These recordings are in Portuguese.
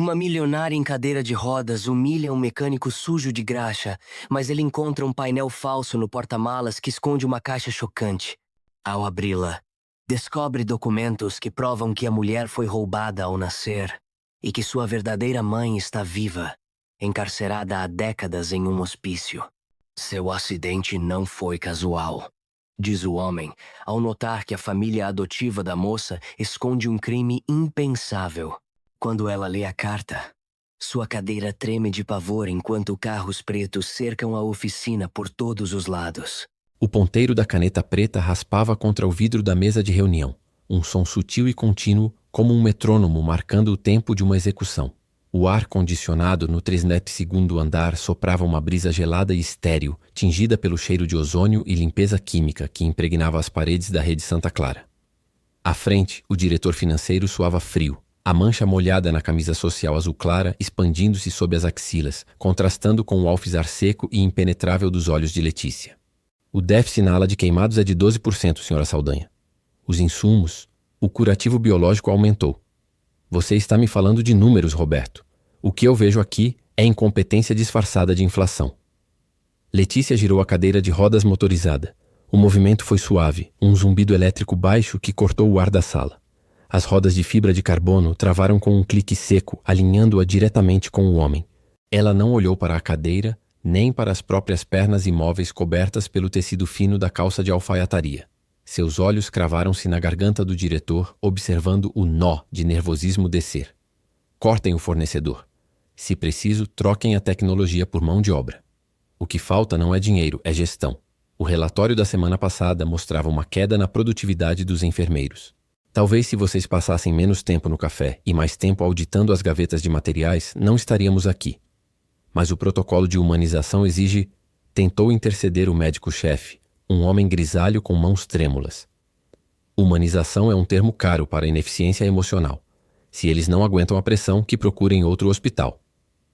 Uma milionária em cadeira de rodas humilha um mecânico sujo de graxa, mas ele encontra um painel falso no porta-malas que esconde uma caixa chocante. Ao abri-la, descobre documentos que provam que a mulher foi roubada ao nascer e que sua verdadeira mãe está viva, encarcerada há décadas em um hospício. Seu acidente não foi casual, diz o homem, ao notar que a família adotiva da moça esconde um crime impensável. Quando ela lê a carta, sua cadeira treme de pavor enquanto carros pretos cercam a oficina por todos os lados. O ponteiro da caneta preta raspava contra o vidro da mesa de reunião, um som sutil e contínuo, como um metrônomo marcando o tempo de uma execução. O ar-condicionado no 32º andar soprava uma brisa gelada e estéril, tingida pelo cheiro de ozônio e limpeza química que impregnava as paredes da rede Santa Clara. À frente, o diretor financeiro suava frio, a mancha molhada na camisa social azul clara expandindo-se sob as axilas, contrastando com o alfizar seco e impenetrável dos olhos de Letícia. O déficit na ala de queimados é de 12%, senhora Saldanha. Os insumos, o curativo biológico aumentou. Você está me falando de números, Roberto. O que eu vejo aqui é incompetência disfarçada de inflação. Letícia girou a cadeira de rodas motorizada. O movimento foi suave, um zumbido elétrico baixo que cortou o ar da sala. As rodas de fibra de carbono travaram com um clique seco, alinhando-a diretamente com o homem. Ela não olhou para a cadeira, nem para as próprias pernas imóveis cobertas pelo tecido fino da calça de alfaiataria. Seus olhos cravaram-se na garganta do diretor, observando o nó de nervosismo descer. Cortem o fornecedor. Se preciso, troquem a tecnologia por mão de obra. O que falta não é dinheiro, é gestão. O relatório da semana passada mostrava uma queda na produtividade dos enfermeiros. Talvez se vocês passassem menos tempo no café e mais tempo auditando as gavetas de materiais, não estaríamos aqui. Mas o protocolo de humanização exige... Tentou interceder o médico-chefe, um homem grisalho com mãos trêmulas. Humanização é um termo caro para a ineficiência emocional. Se eles não aguentam a pressão, que procurem outro hospital.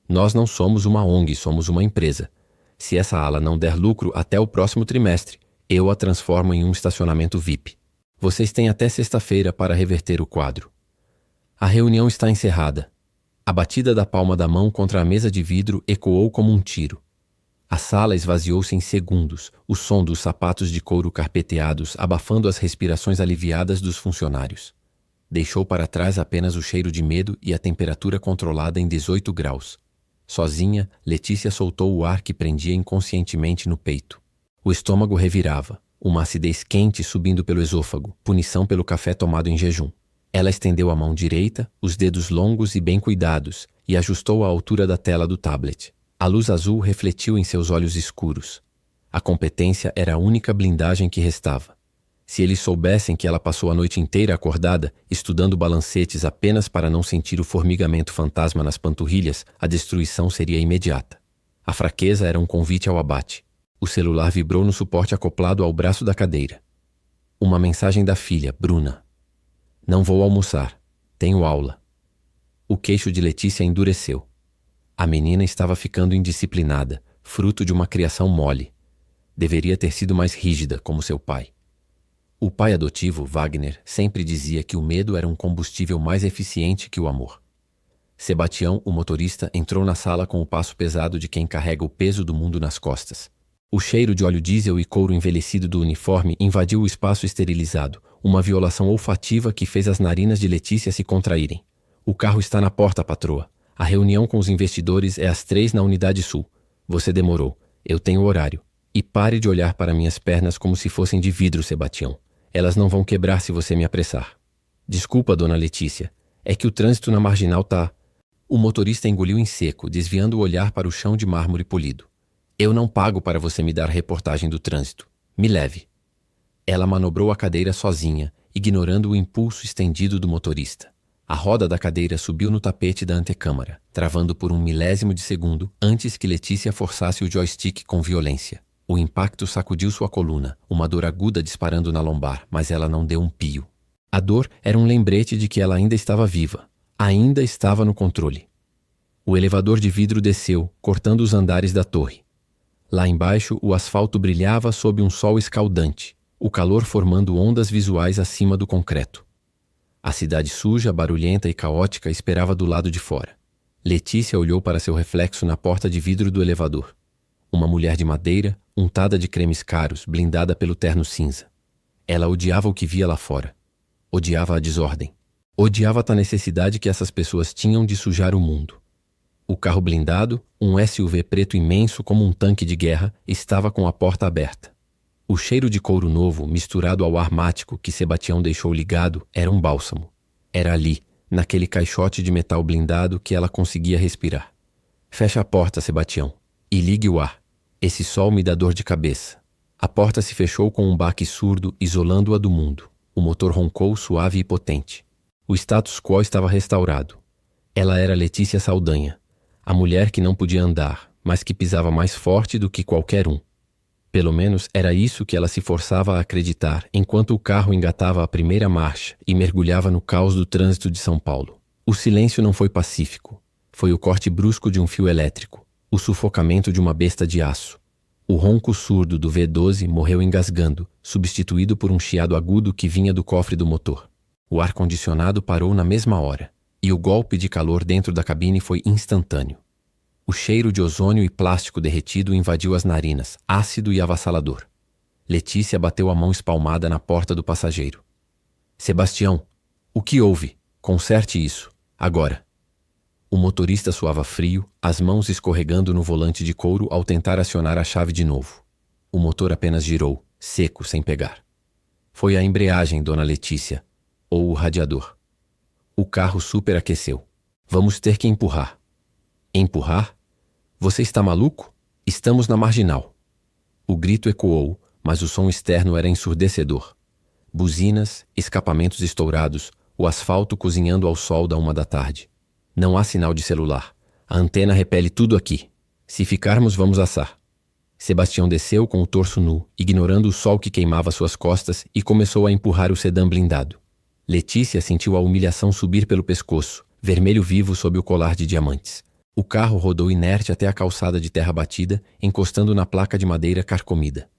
Nós não somos uma ONG, somos uma empresa. Se essa ala não der lucro até o próximo trimestre, eu a transformo em um estacionamento VIP. Vocês têm até sexta-feira para reverter o quadro. A reunião está encerrada. A batida da palma da mão contra a mesa de vidro ecoou como um tiro. A sala esvaziou-se em segundos, o som dos sapatos de couro carpeteados abafando as respirações aliviadas dos funcionários. Deixou para trás apenas o cheiro de medo e a temperatura controlada em 18 graus. Sozinha, Letícia soltou o ar que prendia inconscientemente no peito. O estômago revirava, uma acidez quente subindo pelo esôfago, punição pelo café tomado em jejum. Ela estendeu a mão direita, os dedos longos e bem cuidados, e ajustou a altura da tela do tablet. A luz azul refletiu em seus olhos escuros. A competência era a única blindagem que restava. Se eles soubessem que ela passou a noite inteira acordada, estudando balancetes apenas para não sentir o formigamento fantasma nas panturrilhas, a destruição seria imediata. A fraqueza era um convite ao abate. O celular vibrou no suporte acoplado ao braço da cadeira. Uma mensagem da filha, Bruna. Não vou almoçar. Tenho aula. O queixo de Letícia endureceu. A menina estava ficando indisciplinada, fruto de uma criação mole. Deveria ter sido mais rígida, como seu pai. O pai adotivo, Wagner, sempre dizia que o medo era um combustível mais eficiente que o amor. Sebastião, o motorista, entrou na sala com o passo pesado de quem carrega o peso do mundo nas costas. O cheiro de óleo diesel e couro envelhecido do uniforme invadiu o espaço esterilizado, uma violação olfativa que fez as narinas de Letícia se contraírem. O carro está na porta, patroa. A reunião com os investidores é às 3 na Unidade Sul. Você demorou. Eu tenho horário. E pare de olhar para minhas pernas como se fossem de vidro, Sebastião. Elas não vão quebrar se você me apressar. Desculpa, dona Letícia. É que o trânsito na Marginal tá... O motorista engoliu em seco, desviando o olhar para o chão de mármore polido. Eu não pago para você me dar reportagem do trânsito. Me leve. Ela manobrou a cadeira sozinha, ignorando o impulso estendido do motorista. A roda da cadeira subiu no tapete da antecâmara, travando por um milésimo de segundo antes que Letícia forçasse o joystick com violência. O impacto sacudiu sua coluna, uma dor aguda disparando na lombar, mas ela não deu um pio. A dor era um lembrete de que ela ainda estava viva, ainda estava no controle. O elevador de vidro desceu, cortando os andares da torre. Lá embaixo, o asfalto brilhava sob um sol escaldante, o calor formando ondas visuais acima do concreto. A cidade suja, barulhenta e caótica esperava do lado de fora. Letícia olhou para seu reflexo na porta de vidro do elevador. Uma mulher de madeira, untada de cremes caros, blindada pelo terno cinza. Ela odiava o que via lá fora. Odiava a desordem. Odiava a necessidade que essas pessoas tinham de sujar o mundo. O carro blindado, um SUV preto imenso como um tanque de guerra, estava com a porta aberta. O cheiro de couro novo, misturado ao ar mático que Sebastião deixou ligado, era um bálsamo. Era ali, naquele caixote de metal blindado, que ela conseguia respirar. Fecha a porta, Sebastião, e ligue o ar. Esse sol me dá dor de cabeça. A porta se fechou com um baque surdo, isolando-a do mundo. O motor roncou suave e potente. O status quo estava restaurado. Ela era Letícia Saldanha, a mulher que não podia andar, mas que pisava mais forte do que qualquer um. Pelo menos era isso que ela se forçava a acreditar enquanto o carro engatava a primeira marcha e mergulhava no caos do trânsito de São Paulo. O silêncio não foi pacífico. Foi o corte brusco de um fio elétrico, o sufocamento de uma besta de aço. O ronco surdo do V12 morreu engasgando, substituído por um chiado agudo que vinha do cofre do motor. O ar-condicionado parou na mesma hora, e o golpe de calor dentro da cabine foi instantâneo. O cheiro de ozônio e plástico derretido invadiu as narinas, ácido e avassalador. Letícia bateu a mão espalmada na porta do passageiro. Sebastião, o que houve? Conserte isso, agora. O motorista suava frio, as mãos escorregando no volante de couro ao tentar acionar a chave de novo. O motor apenas girou, seco, sem pegar. Foi a embreagem, dona Letícia, ou o radiador. O carro superaqueceu. Vamos ter que empurrar. Empurrar? Você está maluco? Estamos na marginal. O grito ecoou, mas o som externo era ensurdecedor. Buzinas, escapamentos estourados, o asfalto cozinhando ao sol da 1 da tarde. Não há sinal de celular. A antena repele tudo aqui. Se ficarmos, vamos assar. Sebastião desceu com o torso nu, ignorando o sol que queimava suas costas, e começou a empurrar o sedã blindado. Letícia sentiu a humilhação subir pelo pescoço, vermelho vivo sob o colar de diamantes. O carro rodou inerte até a calçada de terra batida, encostando na placa de madeira carcomida.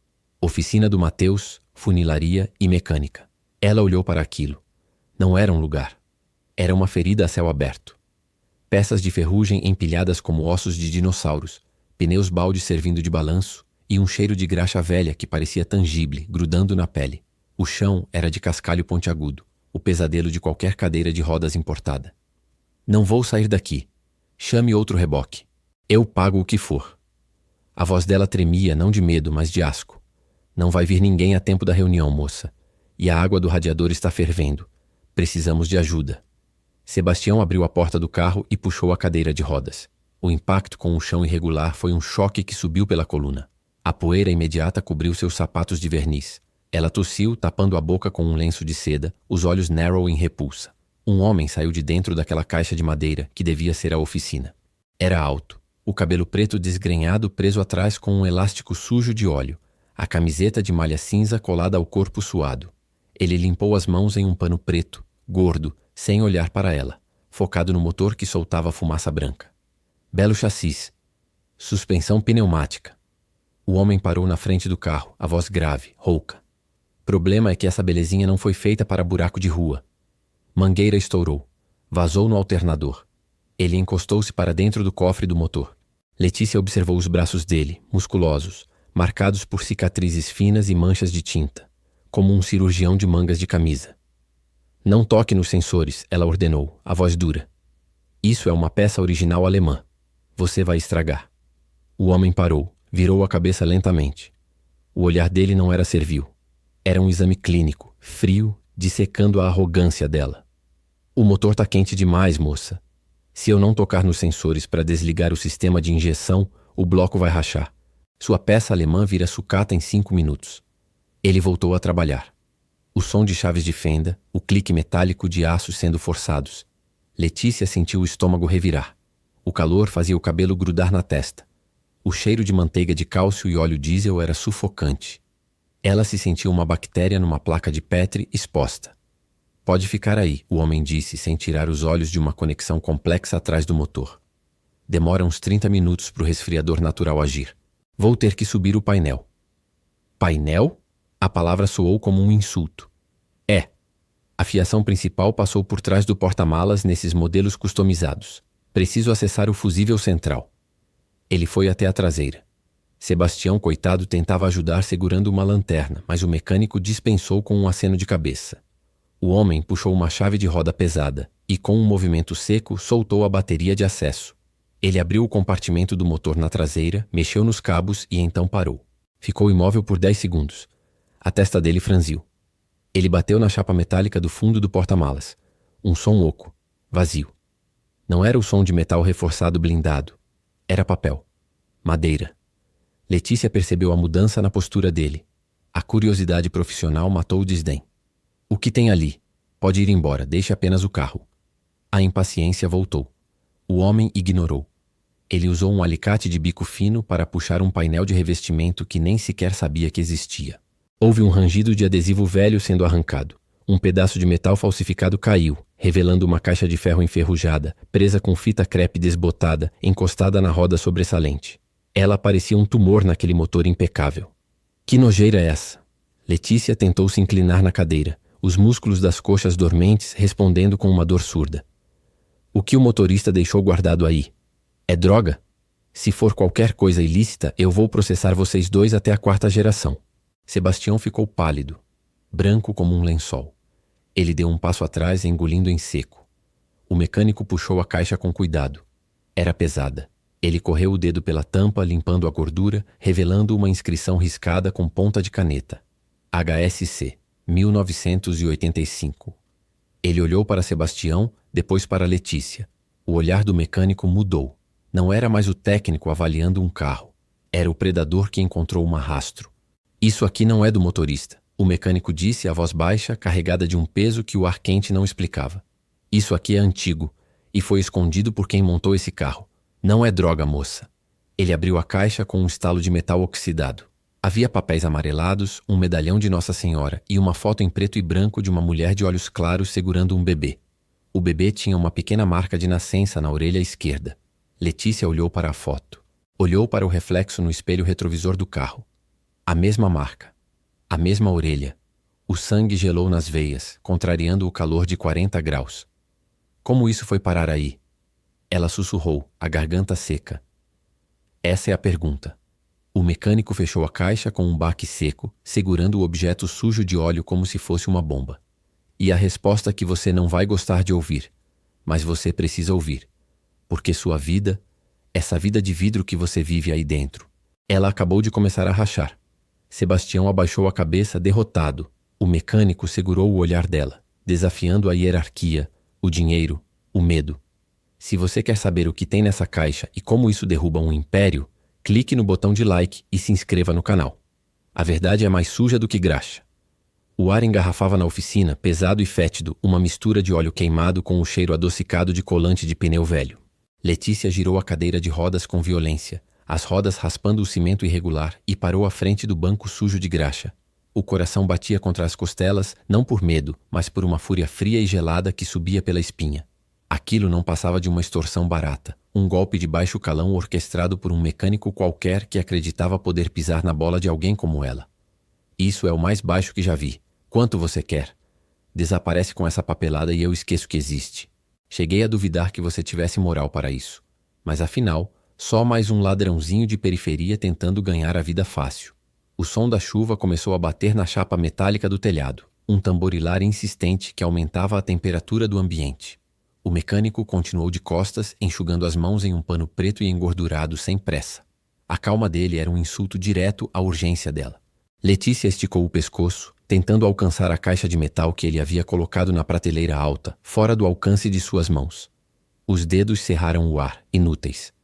Oficina do Mateus, funilaria e mecânica. Ela olhou para aquilo. Não era um lugar. Era uma ferida a céu aberto. Peças de ferrugem empilhadas como ossos de dinossauros, pneus balde servindo de balanço e um cheiro de graxa velha que parecia tangível, grudando na pele. O chão era de cascalho pontiagudo, o pesadelo de qualquer cadeira de rodas importada. Não vou sair daqui. Chame outro reboque. Eu pago o que for. A voz dela tremia, não de medo, mas de asco. Não vai vir ninguém a tempo da reunião, moça. E a água do radiador está fervendo. Precisamos de ajuda. Sebastião abriu a porta do carro e puxou a cadeira de rodas. O impacto com o chão irregular foi um choque que subiu pela coluna. A poeira imediata cobriu seus sapatos de verniz. Ela tossiu, tapando a boca com um lenço de seda, os olhos narrow em repulsa. Um homem saiu de dentro daquela caixa de madeira que devia ser a oficina. Era alto, o cabelo preto desgrenhado preso atrás com um elástico sujo de óleo, a camiseta de malha cinza colada ao corpo suado. Ele limpou as mãos em um pano preto, gordo, sem olhar para ela, focado no motor que soltava fumaça branca. Belo chassis. Suspensão pneumática. O homem parou na frente do carro, a voz grave, rouca. Problema é que essa belezinha não foi feita para buraco de rua. Mangueira estourou. Vazou no alternador. Ele encostou-se para dentro do cofre do motor. Letícia observou os braços dele, musculosos, marcados por cicatrizes finas e manchas de tinta, como um cirurgião de mangas de camisa. Não toque nos sensores, ela ordenou, a voz dura. Isso é uma peça original alemã. Você vai estragar. O homem parou, virou a cabeça lentamente. O olhar dele não era servil. Era um exame clínico, frio, dissecando a arrogância dela. O motor tá quente demais, moça. Se eu não tocar nos sensores para desligar o sistema de injeção, o bloco vai rachar. Sua peça alemã vira sucata em 5 minutos. Ele voltou a trabalhar. O som de chaves de fenda, o clique metálico de aços sendo forçados. Letícia sentiu o estômago revirar. O calor fazia o cabelo grudar na testa. O cheiro de manteiga de cálcio e óleo diesel era sufocante. Ela se sentiu uma bactéria numa placa de Petri exposta. Pode ficar aí, o homem disse, sem tirar os olhos de uma conexão complexa atrás do motor. Demora uns 30 minutos para o resfriador natural agir. Vou ter que subir o painel. Painel? A palavra soou como um insulto. É. A fiação principal passou por trás do porta-malas nesses modelos customizados. Preciso acessar o fusível central. Ele foi até a traseira. Sebastião, coitado, tentava ajudar segurando uma lanterna, mas o mecânico dispensou com um aceno de cabeça. O homem puxou uma chave de roda pesada e, com um movimento seco, soltou a bateria de acesso. Ele abriu o compartimento do motor na traseira, mexeu nos cabos e então parou. Ficou imóvel por 10 segundos. A testa dele franziu. Ele bateu na chapa metálica do fundo do porta-malas. Um som oco, vazio. Não era o som de metal reforçado blindado. Era papel. Madeira. Letícia percebeu a mudança na postura dele. A curiosidade profissional matou o desdém. O que tem ali? Pode ir embora, deixe apenas o carro. A impaciência voltou. O homem ignorou. Ele usou um alicate de bico fino para puxar um painel de revestimento que nem sequer sabia que existia. Houve um rangido de adesivo velho sendo arrancado. Um pedaço de metal falsificado caiu, revelando uma caixa de ferro enferrujada, presa com fita crepe desbotada, encostada na roda sobressalente. Ela parecia um tumor naquele motor impecável. Que nojeira é essa? Letícia tentou se inclinar na cadeira, os músculos das coxas dormentes respondendo com uma dor surda. O que o motorista deixou guardado aí? É droga? Se for qualquer coisa ilícita, eu vou processar vocês dois até a 4ª geração. Sebastião ficou pálido, branco como um lençol. Ele deu um passo atrás, engolindo em seco. O mecânico puxou a caixa com cuidado. Era pesada. Ele correu o dedo pela tampa, limpando a gordura, revelando uma inscrição riscada com ponta de caneta. HSC, 1985. Ele olhou para Sebastião, depois para Letícia. O olhar do mecânico mudou. Não era mais o técnico avaliando um carro. Era o predador que encontrou um rastro. Isso aqui não é do motorista, o mecânico disse a voz baixa, carregada de um peso que o ar quente não explicava. Isso aqui é antigo, e foi escondido por quem montou esse carro. Não é droga, moça. Ele abriu a caixa com um estalo de metal oxidado. Havia papéis amarelados, um medalhão de Nossa Senhora e uma foto em preto e branco de uma mulher de olhos claros segurando um bebê. O bebê tinha uma pequena marca de nascença na orelha esquerda. Letícia olhou para a foto. Olhou para o reflexo no espelho retrovisor do carro. A mesma marca. A mesma orelha. O sangue gelou nas veias, contrariando o calor de 40 graus. Como isso foi parar aí? Ela sussurrou, a garganta seca. Essa é a pergunta. O mecânico fechou a caixa com um baque seco, segurando o objeto sujo de óleo como se fosse uma bomba. E a resposta que você não vai gostar de ouvir, mas você precisa ouvir. Porque sua vida, essa vida de vidro que você vive aí dentro, ela acabou de começar a rachar. Sebastião abaixou a cabeça derrotado. O mecânico segurou o olhar dela, desafiando a hierarquia, o dinheiro, o medo. Se você quer saber o que tem nessa caixa e como isso derruba um império, clique no botão de like e se inscreva no canal. A verdade é mais suja do que graxa. O ar engarrafava na oficina, pesado e fétido, uma mistura de óleo queimado com o cheiro adocicado de colante de pneu velho. Letícia girou a cadeira de rodas com violência, as rodas raspando o cimento irregular, e parou à frente do banco sujo de graxa. O coração batia contra as costelas, não por medo, mas por uma fúria fria e gelada que subia pela espinha. Aquilo não passava de uma extorsão barata, um golpe de baixo calão orquestrado por um mecânico qualquer que acreditava poder pisar na bola de alguém como ela. Isso é o mais baixo que já vi. Quanto você quer? Desaparece com essa papelada e eu esqueço que existe. Cheguei a duvidar que você tivesse moral para isso. Mas afinal, só mais um ladrãozinho de periferia tentando ganhar a vida fácil. O som da chuva começou a bater na chapa metálica do telhado, um tamborilar insistente que aumentava a temperatura do ambiente. O mecânico continuou de costas, enxugando as mãos em um pano preto e engordurado sem pressa. A calma dele era um insulto direto à urgência dela. Letícia esticou o pescoço, tentando alcançar a caixa de metal que ele havia colocado na prateleira alta, fora do alcance de suas mãos. Os dedos cerraram o ar, inúteis.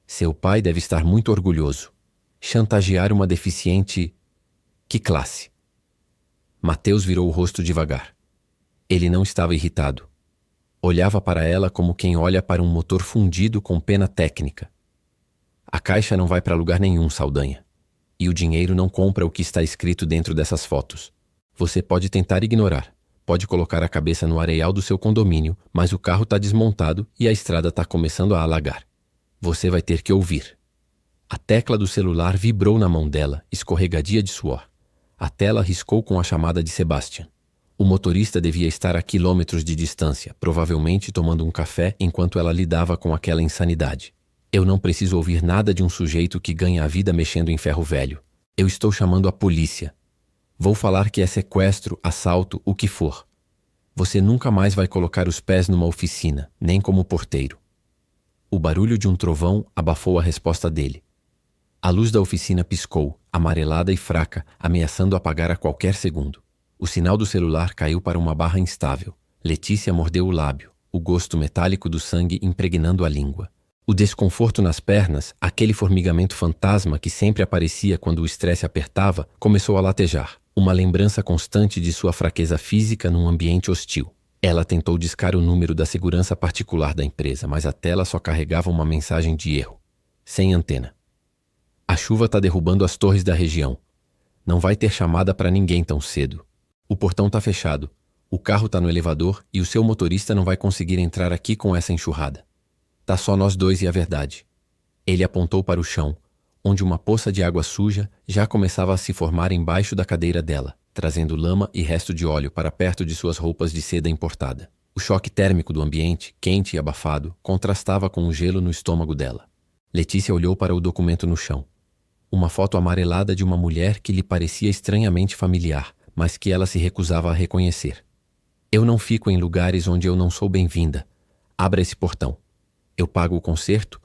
Seu pai deve estar muito orgulhoso. Chantagear uma deficiente... Que classe! Mateus virou o rosto devagar. Ele não estava irritado. Olhava para ela como quem olha para um motor fundido com pena técnica. A caixa não vai para lugar nenhum, Saldanha. E o dinheiro não compra o que está escrito dentro dessas fotos. Você pode tentar ignorar. Pode colocar a cabeça no areal do seu condomínio, mas o carro está desmontado e a estrada está começando a alagar. Você vai ter que ouvir. A tecla do celular vibrou na mão dela, escorregadia de suor. A tela riscou com a chamada de Sebastian. O motorista devia estar a quilômetros de distância, provavelmente tomando um café enquanto ela lidava com aquela insanidade. Eu não preciso ouvir nada de um sujeito que ganha a vida mexendo em ferro velho. Eu estou chamando a polícia. Vou falar que é sequestro, assalto, o que for. Você nunca mais vai colocar os pés numa oficina, nem como porteiro. O barulho de um trovão abafou a resposta dele. A luz da oficina piscou, amarelada e fraca, ameaçando apagar a qualquer segundo. O sinal do celular caiu para uma barra instável. Letícia mordeu o lábio, o gosto metálico do sangue impregnando a língua. O desconforto nas pernas, aquele formigamento fantasma que sempre aparecia quando o estresse apertava, começou a latejar. Uma lembrança constante de sua fraqueza física num ambiente hostil. Ela tentou discar o número da segurança particular da empresa, mas a tela só carregava uma mensagem de erro. Sem antena. A chuva tá derrubando as torres da região. Não vai ter chamada para ninguém tão cedo. O portão tá fechado. O carro tá no elevador e o seu motorista não vai conseguir entrar aqui com essa enxurrada. Tá só nós dois e a verdade. Ele apontou para o chão, onde uma poça de água suja já começava a se formar embaixo da cadeira dela, trazendo lama e resto de óleo para perto de suas roupas de seda importada. O choque térmico do ambiente, quente e abafado, contrastava com o gelo no estômago dela. Letícia olhou para o documento no chão. Uma foto amarelada de uma mulher que lhe parecia estranhamente familiar, mas que ela se recusava a reconhecer. Eu não fico em lugares onde eu não sou bem-vinda. Abra esse portão. Eu pago o conserto,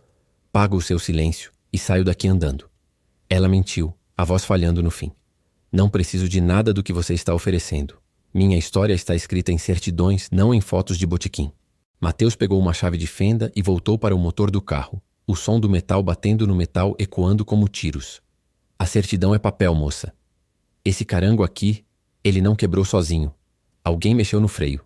pago o seu silêncio e saio daqui andando. Ela mentiu, a voz falhando no fim. Não preciso de nada do que você está oferecendo. Minha história está escrita em certidões, não em fotos de botequim. Mateus pegou uma chave de fenda e voltou para o motor do carro, o som do metal batendo no metal ecoando como tiros. A certidão é papel, moça. Esse carango aqui, ele não quebrou sozinho. Alguém mexeu no freio.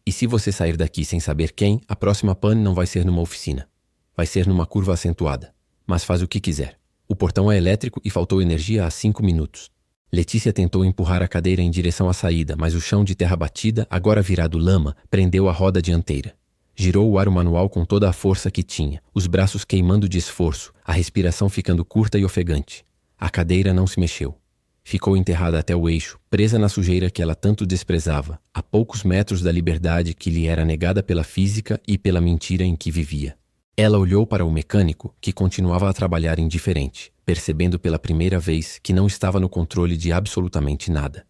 E se você sair daqui sem saber quem, a próxima pane não vai ser numa oficina. Vai ser numa curva acentuada. Mas faz o que quiser. O portão é elétrico e faltou energia há 5 minutos. Letícia tentou empurrar a cadeira em direção à saída, mas o chão de terra batida, agora virado lama, prendeu a roda dianteira. Girou o aro manual com toda a força que tinha, os braços queimando de esforço, a respiração ficando curta e ofegante. A cadeira não se mexeu. Ficou enterrada até o eixo, presa na sujeira que ela tanto desprezava, a poucos metros da liberdade que lhe era negada pela física e pela mentira em que vivia. Ela olhou para o mecânico, que continuava a trabalhar indiferente, percebendo pela primeira vez que não estava no controle de absolutamente nada.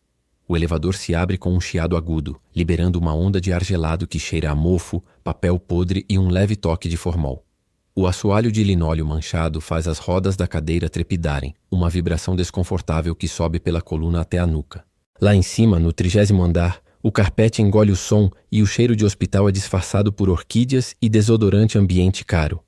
O elevador se abre com um chiado agudo, liberando uma onda de ar gelado que cheira a mofo, papel podre e um leve toque de formol. O assoalho de linóleo manchado faz as rodas da cadeira trepidarem, uma vibração desconfortável que sobe pela coluna até a nuca. Lá em cima, no 30º andar, o carpete engole o som e o cheiro de hospital é disfarçado por orquídeas e desodorante ambiente caro.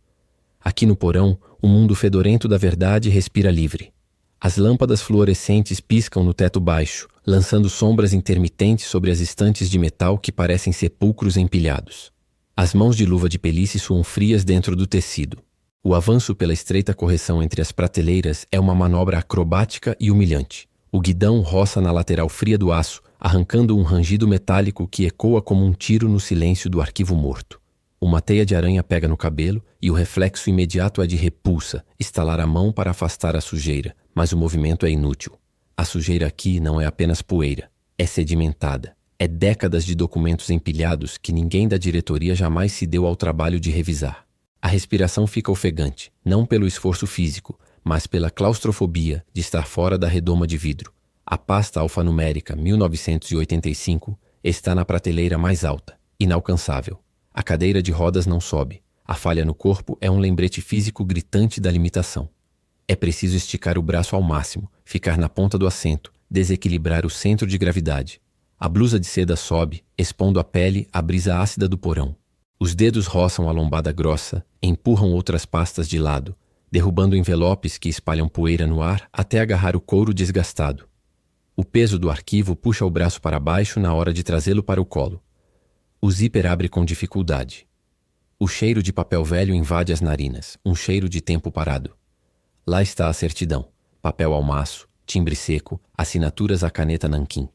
Aqui no porão, o mundo fedorento da verdade respira livre. As lâmpadas fluorescentes piscam no teto baixo, lançando sombras intermitentes sobre as estantes de metal que parecem sepulcros empilhados. As mãos de luva de pelice suam frias dentro do tecido. O avanço pela estreita correção entre as prateleiras é uma manobra acrobática e humilhante. O guidão roça na lateral fria do aço, arrancando um rangido metálico que ecoa como um tiro no silêncio do arquivo morto. Uma teia de aranha pega no cabelo e o reflexo imediato é de repulsa, estalar a mão para afastar a sujeira, mas o movimento é inútil. A sujeira aqui não é apenas poeira, é sedimentada. É décadas de documentos empilhados que ninguém da diretoria jamais se deu ao trabalho de revisar. A respiração fica ofegante, não pelo esforço físico, mas pela claustrofobia de estar fora da redoma de vidro. A pasta alfanumérica 1985 está na prateleira mais alta, inalcançável. A cadeira de rodas não sobe. A falha no corpo é um lembrete físico gritante da limitação. É preciso esticar o braço ao máximo, ficar na ponta do assento, desequilibrar o centro de gravidade. A blusa de seda sobe, expondo à pele a brisa ácida do porão. Os dedos roçam a lombada grossa, empurram outras pastas de lado, derrubando envelopes que espalham poeira no ar até agarrar o couro desgastado. O peso do arquivo puxa o braço para baixo na hora de trazê-lo para o colo. O zíper abre com dificuldade. O cheiro de papel velho invade as narinas, um cheiro de tempo parado. Lá está a certidão, papel ao maço, timbre seco, assinaturas à caneta nanquim.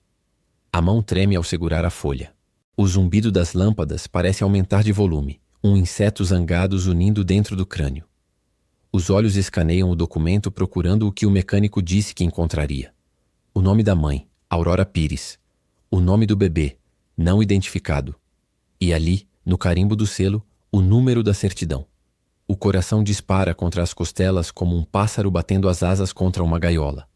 A mão treme ao segurar a folha. O zumbido das lâmpadas parece aumentar de volume, um inseto zangado zunindo dentro do crânio. Os olhos escaneiam o documento procurando o que o mecânico disse que encontraria. O nome da mãe, Aurora Pires. O nome do bebê, não identificado. E ali, no carimbo do selo, o número da certidão. O coração dispara contra as costelas como um pássaro batendo as asas contra uma gaiola.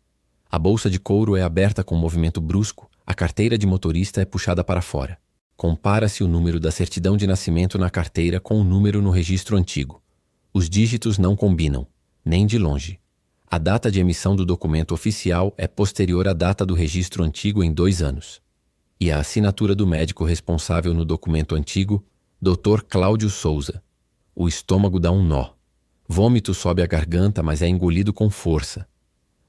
A bolsa de couro é aberta com um movimento brusco, a carteira de motorista é puxada para fora. Compara-se o número da certidão de nascimento na carteira com o número no registro antigo. Os dígitos não combinam, nem de longe. A data de emissão do documento oficial é posterior à data do registro antigo em 2 anos. E a assinatura do médico responsável no documento antigo, Dr. Cláudio Souza. O estômago dá um nó. Vômito sobe a garganta, mas é engolido com força.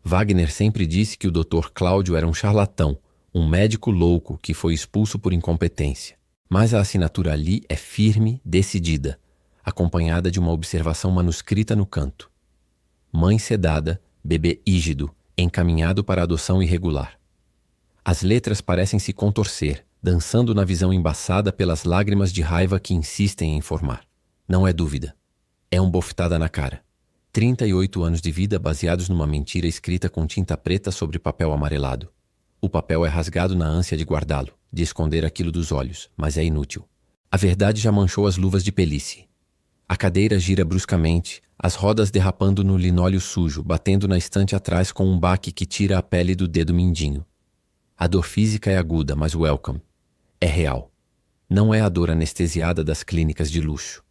Wagner sempre disse que o Dr. Cláudio era um charlatão, um médico louco que foi expulso por incompetência. Mas a assinatura ali é firme, decidida, acompanhada de uma observação manuscrita no canto. Mãe sedada, bebê ígido, encaminhado para adoção irregular. As letras parecem se contorcer, dançando na visão embaçada pelas lágrimas de raiva que insistem em formar. Não é dúvida. É um bofetada na cara. 38 anos de vida baseados numa mentira escrita com tinta preta sobre papel amarelado. O papel é rasgado na ânsia de guardá-lo, de esconder aquilo dos olhos, mas é inútil. A verdade já manchou as luvas de pelice. A cadeira gira bruscamente, as rodas derrapando no linóleo sujo, batendo na estante atrás com um baque que tira a pele do dedo mindinho. A dor física é aguda, mas welcome. É real. Não é a dor anestesiada das clínicas de luxo.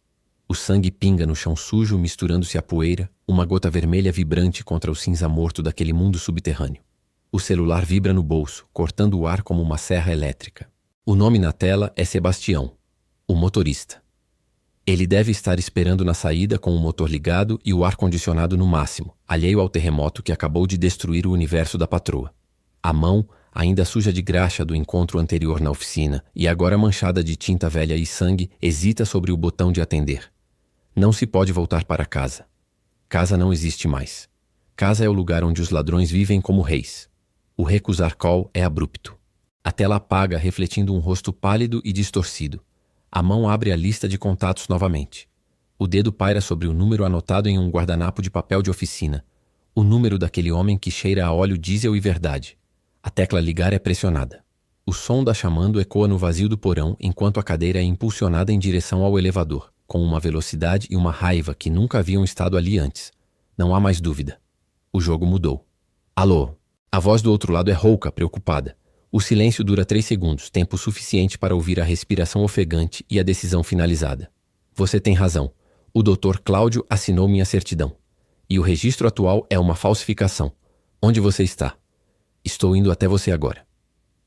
O sangue pinga no chão sujo, misturando-se à poeira, uma gota vermelha vibrante contra o cinza morto daquele mundo subterrâneo. O celular vibra no bolso, cortando o ar como uma serra elétrica. O nome na tela é Sebastião, o motorista. Ele deve estar esperando na saída com o motor ligado e o ar-condicionado no máximo, alheio ao terremoto que acabou de destruir o universo da patroa. A mão, ainda suja de graxa do encontro anterior na oficina e agora manchada de tinta velha e sangue, hesita sobre o botão de atender. Não se pode voltar para casa. Casa não existe mais. Casa é o lugar onde os ladrões vivem como reis. O recusar call é abrupto. A tela apaga, refletindo um rosto pálido e distorcido. A mão abre a lista de contatos novamente. O dedo paira sobre o número anotado em um guardanapo de papel de oficina. O número daquele homem que cheira a óleo diesel e verdade. A tecla ligar é pressionada. O som da chamando ecoa no vazio do porão enquanto a cadeira é impulsionada em direção ao elevador, com uma velocidade e uma raiva que nunca haviam estado ali antes. Não há mais dúvida. O jogo mudou. Alô? A voz do outro lado é rouca, preocupada. O silêncio dura 3 segundos, tempo suficiente para ouvir a respiração ofegante e a decisão finalizada. Você tem razão. O Dr. Cláudio assinou minha certidão. E o registro atual é uma falsificação. Onde você está? Estou indo até você agora.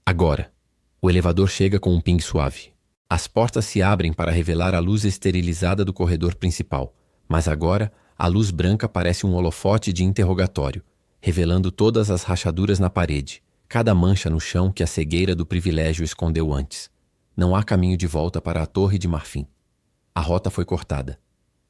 Agora. O elevador chega com um ping suave. As portas se abrem para revelar a luz esterilizada do corredor principal. Mas agora, a luz branca parece um holofote de interrogatório, revelando todas as rachaduras na parede, cada mancha no chão que a cegueira do privilégio escondeu antes. Não há caminho de volta para a Torre de Marfim. A rota foi cortada.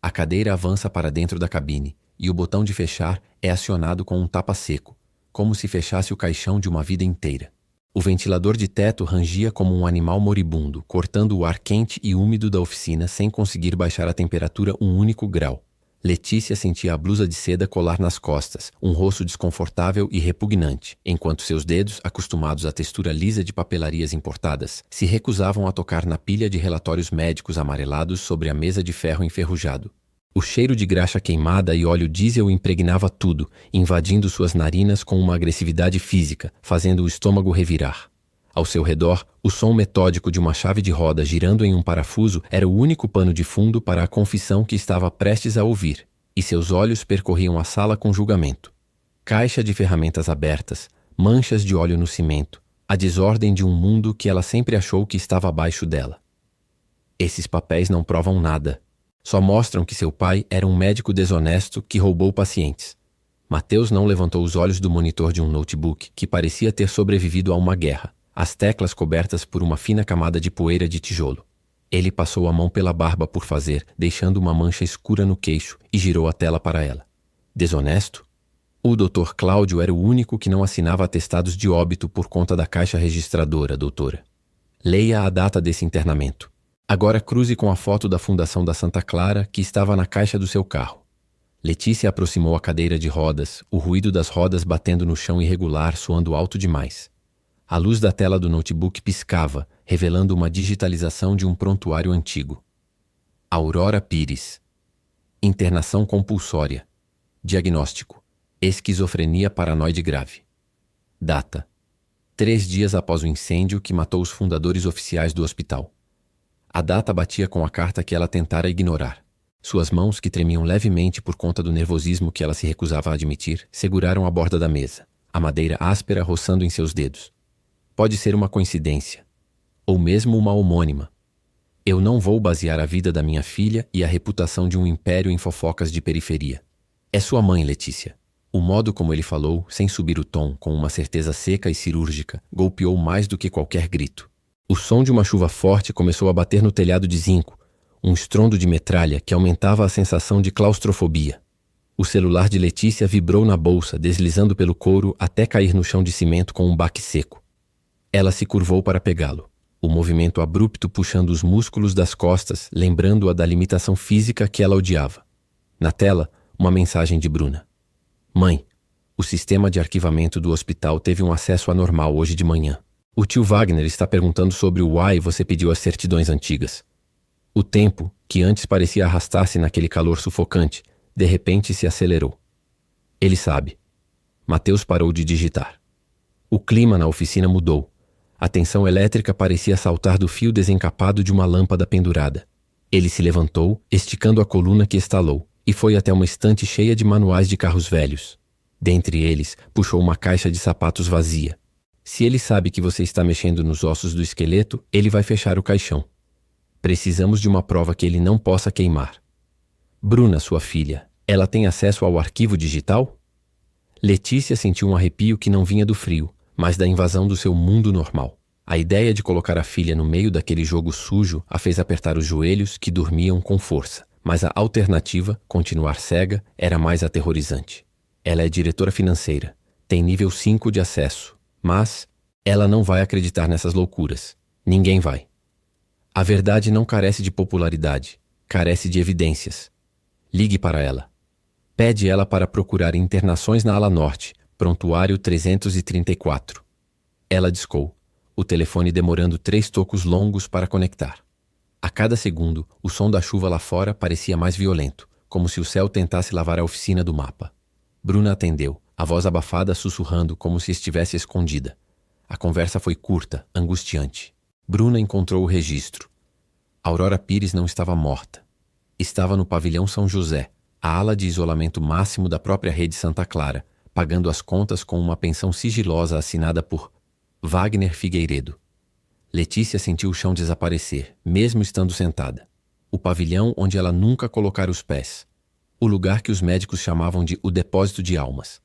A cadeira avança para dentro da cabine, e o botão de fechar é acionado com um tapa seco, como se fechasse o caixão de uma vida inteira. O ventilador de teto rangia como um animal moribundo, cortando o ar quente e úmido da oficina sem conseguir baixar a temperatura um único grau. Letícia sentia a blusa de seda colar nas costas, um rosto desconfortável e repugnante, enquanto seus dedos, acostumados à textura lisa de papelarias importadas, se recusavam a tocar na pilha de relatórios médicos amarelados sobre a mesa de ferro enferrujado. O cheiro de graxa queimada e óleo diesel impregnava tudo, invadindo suas narinas com uma agressividade física, fazendo o estômago revirar. Ao seu redor, o som metódico de uma chave de roda girando em um parafuso era o único pano de fundo para a confissão que estava prestes a ouvir, e seus olhos percorriam a sala com julgamento. Caixa de ferramentas abertas, manchas de óleo no cimento, a desordem de um mundo que ela sempre achou que estava abaixo dela. Esses papéis não provam nada. Só mostram que seu pai era um médico desonesto que roubou pacientes. Mateus não levantou os olhos do monitor de um notebook que parecia ter sobrevivido a uma guerra, as teclas cobertas por uma fina camada de poeira de tijolo. Ele passou a mão pela barba por fazer, deixando uma mancha escura no queixo, e girou a tela para ela. Desonesto? O Dr. Cláudio era o único que não assinava atestados de óbito por conta da caixa registradora, doutora. Leia a data desse internamento. Agora cruze com a foto da Fundação da Santa Clara que estava na caixa do seu carro. Letícia aproximou a cadeira de rodas, o ruído das rodas batendo no chão irregular soando alto demais. A luz da tela do notebook piscava, revelando uma digitalização de um prontuário antigo. Aurora Pires. Internação compulsória. Diagnóstico: esquizofrenia paranoide grave. Data: 3 dias após o incêndio que matou os fundadores oficiais do hospital. A data batia com a carta que ela tentara ignorar. Suas mãos, que tremiam levemente por conta do nervosismo que ela se recusava a admitir, seguraram a borda da mesa, a madeira áspera roçando em seus dedos. Pode ser uma coincidência, ou mesmo uma homônima. Eu não vou basear a vida da minha filha e a reputação de um império em fofocas de periferia. É sua mãe, Letícia. O modo como ele falou, sem subir o tom, com uma certeza seca e cirúrgica, golpeou mais do que qualquer grito. O som de uma chuva forte começou a bater no telhado de zinco, um estrondo de metralha que aumentava a sensação de claustrofobia. O celular de Letícia vibrou na bolsa, deslizando pelo couro até cair no chão de cimento com um baque seco. Ela se curvou para pegá-lo, o movimento abrupto puxando os músculos das costas, lembrando-a da limitação física que ela odiava. Na tela, uma mensagem de Bruna. Mãe, o sistema de arquivamento do hospital teve um acesso anormal hoje de manhã. O tio Wagner está perguntando sobre o why você pediu as certidões antigas. O tempo, que antes parecia arrastar-se naquele calor sufocante, de repente se acelerou. Ele sabe. Mateus parou de digitar. O clima na oficina mudou. A tensão elétrica parecia saltar do fio desencapado de uma lâmpada pendurada. Ele se levantou, esticando a coluna que estalou, e foi até uma estante cheia de manuais de carros velhos. Dentre eles, puxou uma caixa de sapatos vazia. Se ele sabe que você está mexendo nos ossos do esqueleto, ele vai fechar o caixão. Precisamos de uma prova que ele não possa queimar. Bruna, sua filha, ela tem acesso ao arquivo digital? Letícia sentiu um arrepio que não vinha do frio, mas da invasão do seu mundo normal. A ideia de colocar a filha no meio daquele jogo sujo a fez apertar os joelhos que dormiam com força, mas a alternativa, continuar cega, era mais aterrorizante. Ela é diretora financeira, tem nível 5 de acesso, mas ela não vai acreditar nessas loucuras. Ninguém vai. A verdade não carece de popularidade, carece de evidências. Ligue para ela. Pede ela para procurar internações na ala norte, prontuário 334. Ela discou, o telefone demorando 3 tocos longos para conectar. A cada segundo, o som da chuva lá fora parecia mais violento, como se o céu tentasse lavar a oficina do mapa. Bruna atendeu, a voz abafada sussurrando como se estivesse escondida. A conversa foi curta, angustiante. Bruna encontrou o registro. Aurora Pires não estava morta. Estava no pavilhão São José, a ala de isolamento máximo da própria rede Santa Clara, pagando as contas com uma pensão sigilosa assinada por Wagner Figueiredo. Letícia sentiu o chão desaparecer, mesmo estando sentada. O pavilhão onde ela nunca colocara os pés. O lugar que os médicos chamavam de o depósito de almas.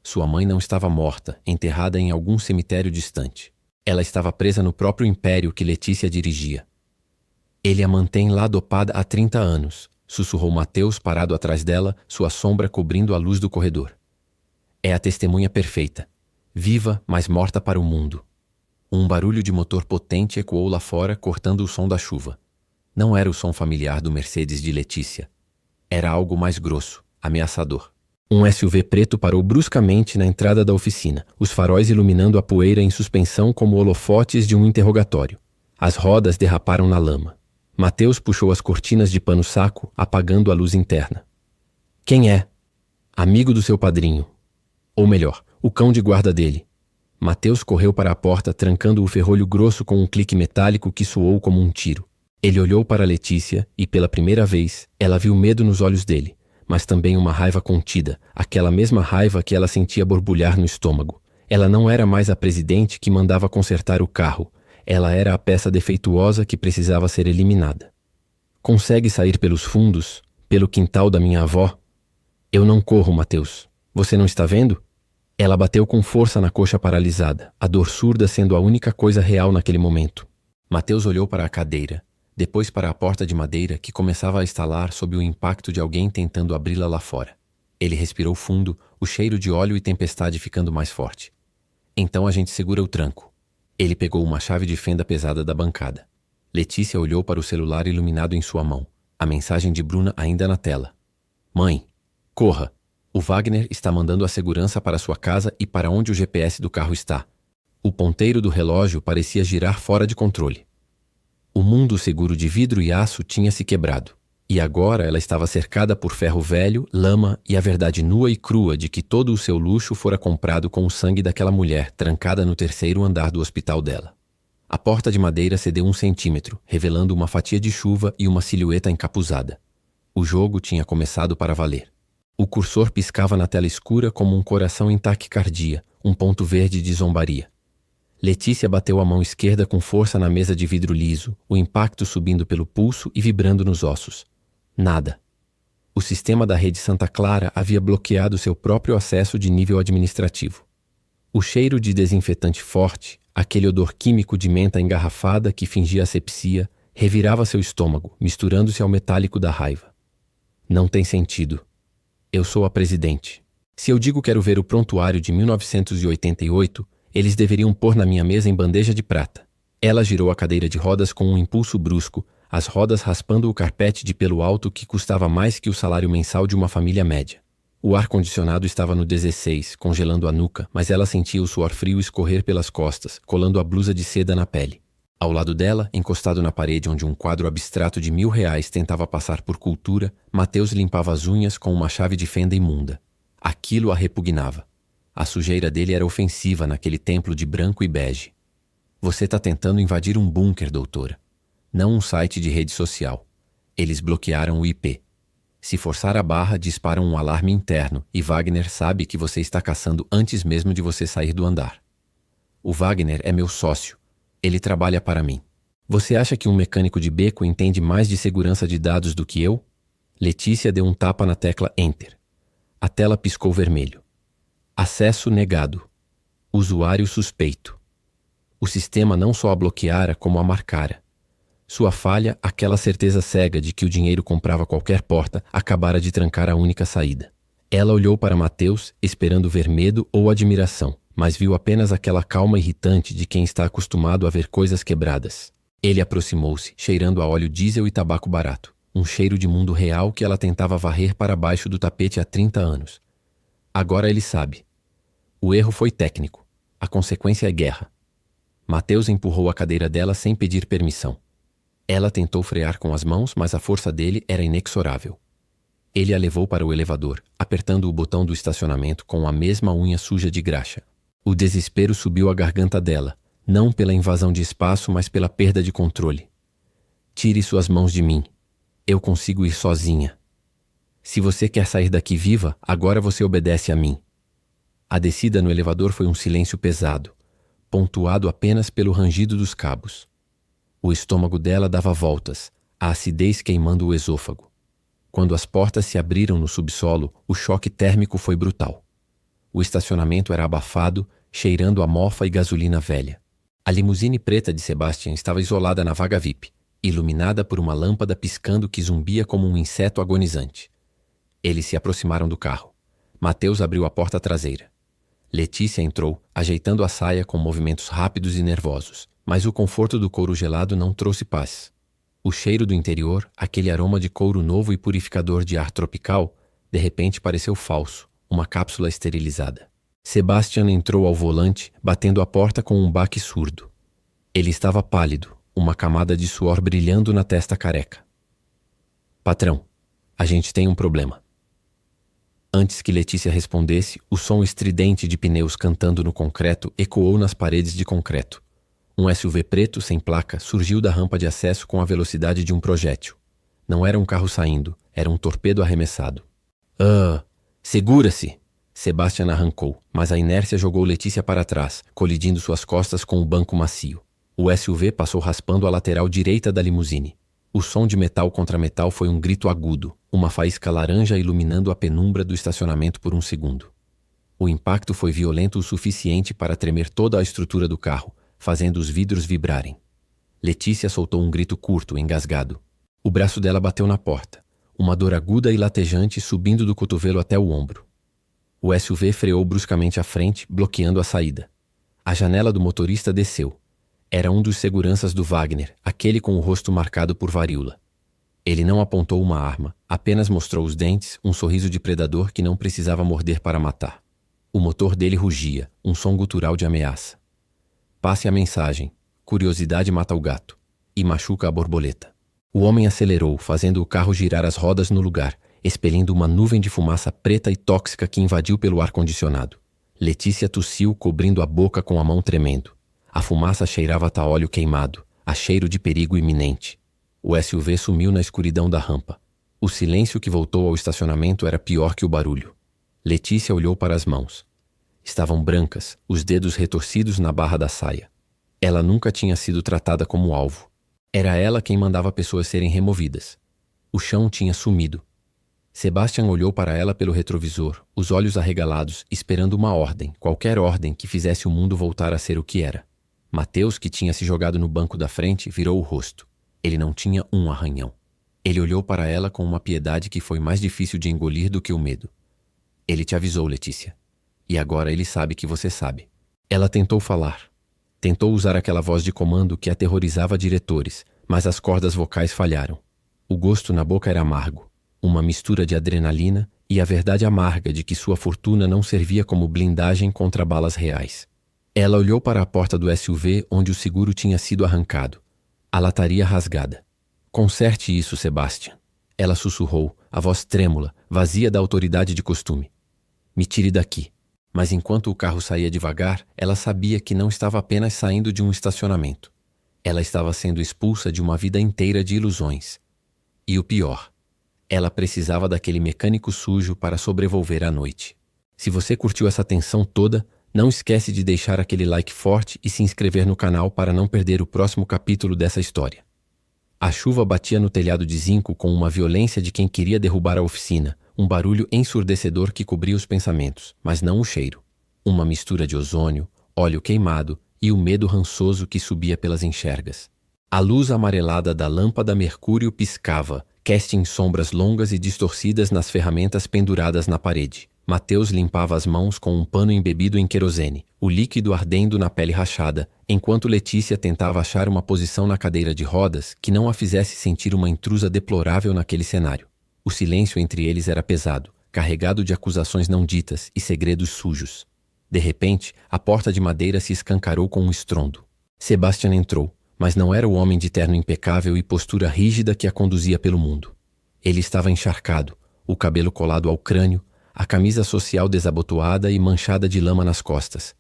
Sua mãe não estava morta, enterrada em algum cemitério distante. Ela estava presa no próprio império que Letícia dirigia. Ele a mantém lá dopada há 30 anos, sussurrou Mateus parado atrás dela, sua sombra cobrindo a luz do corredor. É a testemunha perfeita. Viva, mas morta para o mundo. Um barulho de motor potente ecoou lá fora, cortando o som da chuva. Não era o som familiar do Mercedes de Letícia. Era algo mais grosso, ameaçador. Um SUV preto parou bruscamente na entrada da oficina, os faróis iluminando a poeira em suspensão como holofotes de um interrogatório. As rodas derraparam na lama. Mateus puxou as cortinas de pano-saco, apagando a luz interna. Quem é? Amigo do seu padrinho. Ou melhor, o cão de guarda dele. Mateus correu para a porta, trancando o ferrolho grosso com um clique metálico que soou como um tiro. Ele olhou para Letícia e, pela primeira vez, ela viu medo nos olhos dele, mas também uma raiva contida, aquela mesma raiva que ela sentia borbulhar no estômago. Ela não era mais a presidente que mandava consertar o carro. Ela era a peça defeituosa que precisava ser eliminada. Consegue sair pelos fundos, pelo quintal da minha avó? Eu não corro, Mateus. Você não está vendo? Ela bateu com força na coxa paralisada, a dor surda sendo a única coisa real naquele momento. Mateus olhou para a cadeira, depois para a porta de madeira que começava a estalar sob o impacto de alguém tentando abri-la lá fora. Ele respirou fundo, o cheiro de óleo e tempestade ficando mais forte. Então a gente segura o tranco. Ele pegou uma chave de fenda pesada da bancada. Letícia olhou para o celular iluminado em sua mão, a mensagem de Bruna ainda na tela. Mãe, corra! O Wagner está mandando a segurança para sua casa e para onde o GPS do carro está. O ponteiro do relógio parecia girar fora de controle. O mundo seguro de vidro e aço tinha se quebrado. E agora ela estava cercada por ferro velho, lama e a verdade nua e crua de que todo o seu luxo fora comprado com o sangue daquela mulher trancada no terceiro andar do hospital dela. A porta de madeira cedeu 1 centímetro, revelando uma fatia de chuva e uma silhueta encapuzada. O jogo tinha começado para valer. O cursor piscava na tela escura como um coração em taquicardia, um ponto verde de zombaria. Letícia bateu a mão esquerda com força na mesa de vidro liso, o impacto subindo pelo pulso e vibrando nos ossos. Nada. O sistema da rede Santa Clara havia bloqueado seu próprio acesso de nível administrativo. O cheiro de desinfetante forte, aquele odor químico de menta engarrafada que fingia asepsia, revirava seu estômago, misturando-se ao metálico da raiva. Não tem sentido. Eu sou a presidente. Se eu digo quero ver o prontuário de 1988, eles deveriam pôr na minha mesa em bandeja de prata. Ela girou a cadeira de rodas com um impulso brusco, as rodas raspando o carpete de pelo alto que custava mais que o salário mensal de uma família média. O ar-condicionado estava no 16, congelando a nuca, mas ela sentia o suor frio escorrer pelas costas, colando a blusa de seda na pele. Ao lado dela, encostado na parede onde um quadro abstrato de R$1.000 tentava passar por cultura, Mateus limpava as unhas com uma chave de fenda imunda. Aquilo a repugnava. A sujeira dele era ofensiva naquele templo de branco e bege. Você está tentando invadir um bunker, doutora. Não um site de rede social. Eles bloquearam o IP. Se forçar a barra, disparam um alarme interno e Wagner sabe que você está caçando antes mesmo de você sair do andar. O Wagner é meu sócio. Ele trabalha para mim. Você acha que um mecânico de beco entende mais de segurança de dados do que eu? Letícia deu um tapa na tecla Enter. A tela piscou vermelho. Acesso negado. Usuário suspeito. O sistema não só a bloqueara, como a marcara. Sua falha, aquela certeza cega de que o dinheiro comprava qualquer porta, acabara de trancar a única saída. Ela olhou para Mateus, esperando ver medo ou admiração, mas viu apenas aquela calma irritante de quem está acostumado a ver coisas quebradas. Ele aproximou-se, cheirando a óleo diesel e tabaco barato, um cheiro de mundo real que ela tentava varrer para baixo do tapete há 30 anos. Agora ele sabe. O erro foi técnico. A consequência é guerra. Mateus empurrou a cadeira dela sem pedir permissão. Ela tentou frear com as mãos, mas a força dele era inexorável. Ele a levou para o elevador, apertando o botão do estacionamento com a mesma unha suja de graxa. O desespero subiu a garganta dela, não pela invasão de espaço, mas pela perda de controle. Tire suas mãos de mim. Eu consigo ir sozinha. Se você quer sair daqui viva, agora você obedece a mim. A descida no elevador foi um silêncio pesado, pontuado apenas pelo rangido dos cabos. O estômago dela dava voltas, a acidez queimando o esôfago. Quando as portas se abriram no subsolo, o choque térmico foi brutal. O estacionamento era abafado, cheirando a mofa e gasolina velha. A limusine preta de Sebastian estava isolada na vaga VIP, iluminada por uma lâmpada piscando que zumbia como um inseto agonizante. Eles se aproximaram do carro. Mateus abriu a porta traseira. Letícia entrou, ajeitando a saia com movimentos rápidos e nervosos, mas o conforto do couro gelado não trouxe paz. O cheiro do interior, aquele aroma de couro novo e purificador de ar tropical, de repente pareceu falso, uma cápsula esterilizada. Sebastian entrou ao volante, batendo a porta com um baque surdo. Ele estava pálido, uma camada de suor brilhando na testa careca. Patrão, a gente tem um problema. Antes que Letícia respondesse, o som estridente de pneus cantando no concreto ecoou nas paredes de concreto. Um SUV preto sem placa surgiu da rampa de acesso com a velocidade de um projétil. Não era um carro saindo, era um torpedo arremessado. Segura-se! Sebastian arrancou, mas a inércia jogou Letícia para trás, colidindo suas costas com o banco macio. O SUV passou raspando a lateral direita da limusine. O som de metal contra metal foi um grito agudo, uma faísca laranja iluminando a penumbra do estacionamento por um segundo. O impacto foi violento o suficiente para tremer toda a estrutura do carro, fazendo os vidros vibrarem. Letícia soltou um grito curto, engasgado. O braço dela bateu na porta, uma dor aguda e latejante subindo do cotovelo até o ombro. O SUV freou bruscamente à frente, bloqueando a saída. A janela do motorista desceu. Era um dos seguranças do Wagner, aquele com o rosto marcado por varíola. Ele não apontou uma arma, apenas mostrou os dentes, um sorriso de predador que não precisava morder para matar. O motor dele rugia, um som gutural de ameaça. Passe a mensagem. Curiosidade mata o gato e machuca a borboleta. O homem acelerou, fazendo o carro girar as rodas no lugar, expelindo uma nuvem de fumaça preta e tóxica que invadiu pelo ar-condicionado. Letícia tossiu, cobrindo a boca com a mão tremendo. A fumaça cheirava a óleo queimado, a cheiro de perigo iminente. O SUV sumiu na escuridão da rampa. O silêncio que voltou ao estacionamento era pior que o barulho. Letícia olhou para as mãos. Estavam brancas, os dedos retorcidos na barra da saia. Ela nunca tinha sido tratada como alvo. Era ela quem mandava pessoas serem removidas. O chão tinha sumido. Sebastian olhou para ela pelo retrovisor, os olhos arregalados, esperando uma ordem, qualquer ordem que fizesse o mundo voltar a ser o que era. Mateus, que tinha se jogado no banco da frente, virou o rosto. Ele não tinha um arranhão. Ele olhou para ela com uma piedade que foi mais difícil de engolir do que o medo. Ele te avisou, Letícia. E agora ele sabe que você sabe. Ela tentou falar. Tentou usar aquela voz de comando que aterrorizava diretores, mas as cordas vocais falharam. O gosto na boca era amargo, uma mistura de adrenalina e a verdade amarga de que sua fortuna não servia como blindagem contra balas reais. Ela olhou para a porta do SUV onde o seguro tinha sido arrancado. A lataria rasgada. Conserte isso, Sebastian. Ela sussurrou, a voz trêmula, vazia da autoridade de costume. Me tire daqui. Mas enquanto o carro saía devagar, ela sabia que não estava apenas saindo de um estacionamento. Ela estava sendo expulsa de uma vida inteira de ilusões. E o pior, ela precisava daquele mecânico sujo para sobreviver à noite. Se você curtiu essa tensão toda, não esquece de deixar aquele like forte e se inscrever no canal para não perder o próximo capítulo dessa história. A chuva batia no telhado de zinco com uma violência de quem queria derrubar a oficina, um barulho ensurdecedor que cobria os pensamentos, mas não o cheiro. Uma mistura de ozônio, óleo queimado e o medo rançoso que subia pelas enxergas. A luz amarelada da lâmpada mercúrio piscava, casting sombras longas e distorcidas nas ferramentas penduradas na parede. Mateus limpava as mãos com um pano embebido em querosene, o líquido ardendo na pele rachada, enquanto Letícia tentava achar uma posição na cadeira de rodas que não a fizesse sentir uma intrusa deplorável naquele cenário. O silêncio entre eles era pesado, carregado de acusações não ditas e segredos sujos. De repente, a porta de madeira se escancarou com um estrondo. Sebastian entrou, mas não era o homem de terno impecável e postura rígida que a conduzia pelo mundo. Ele estava encharcado, o cabelo colado ao crânio, a camisa social desabotoada e manchada de lama nas costas.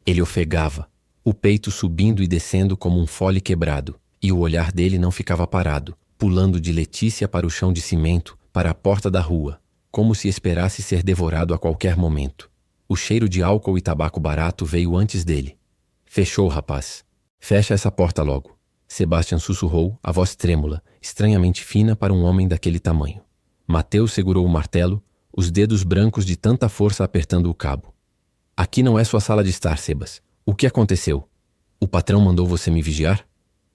Ele ofegava, o peito subindo e descendo como um fole quebrado, e o olhar dele não ficava parado, pulando de Letícia para o chão de cimento, para a porta da rua, como se esperasse ser devorado a qualquer momento. O cheiro de álcool e tabaco barato veio antes dele. Fechou, rapaz. Fecha essa porta logo. Sebastian sussurrou, a voz trêmula, estranhamente fina para um homem daquele tamanho. Mateus segurou o martelo, os dedos brancos de tanta força apertando o cabo. Aqui não é sua sala de estar, Sebas. O que aconteceu? O patrão mandou você me vigiar?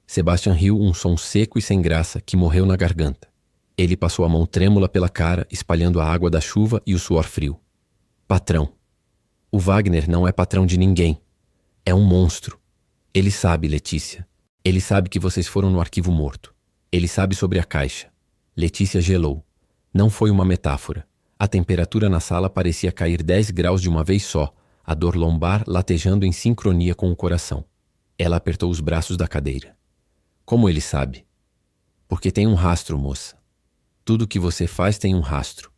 Sebastian riu um som seco e sem graça que morreu na garganta. Ele passou a mão trêmula pela cara, espalhando a água da chuva e o suor frio. Patrão. O Wagner não é patrão de ninguém. É um monstro. Ele sabe, Letícia. Ele sabe que vocês foram no arquivo morto. Ele sabe sobre a caixa. Letícia gelou. Não foi uma metáfora. A temperatura na sala parecia cair 10 graus de uma vez só, a dor lombar latejando em sincronia com o coração. Ela apertou os braços da cadeira. Como ele sabe? Porque tem um rastro, moça. Tudo que você faz tem um rastro.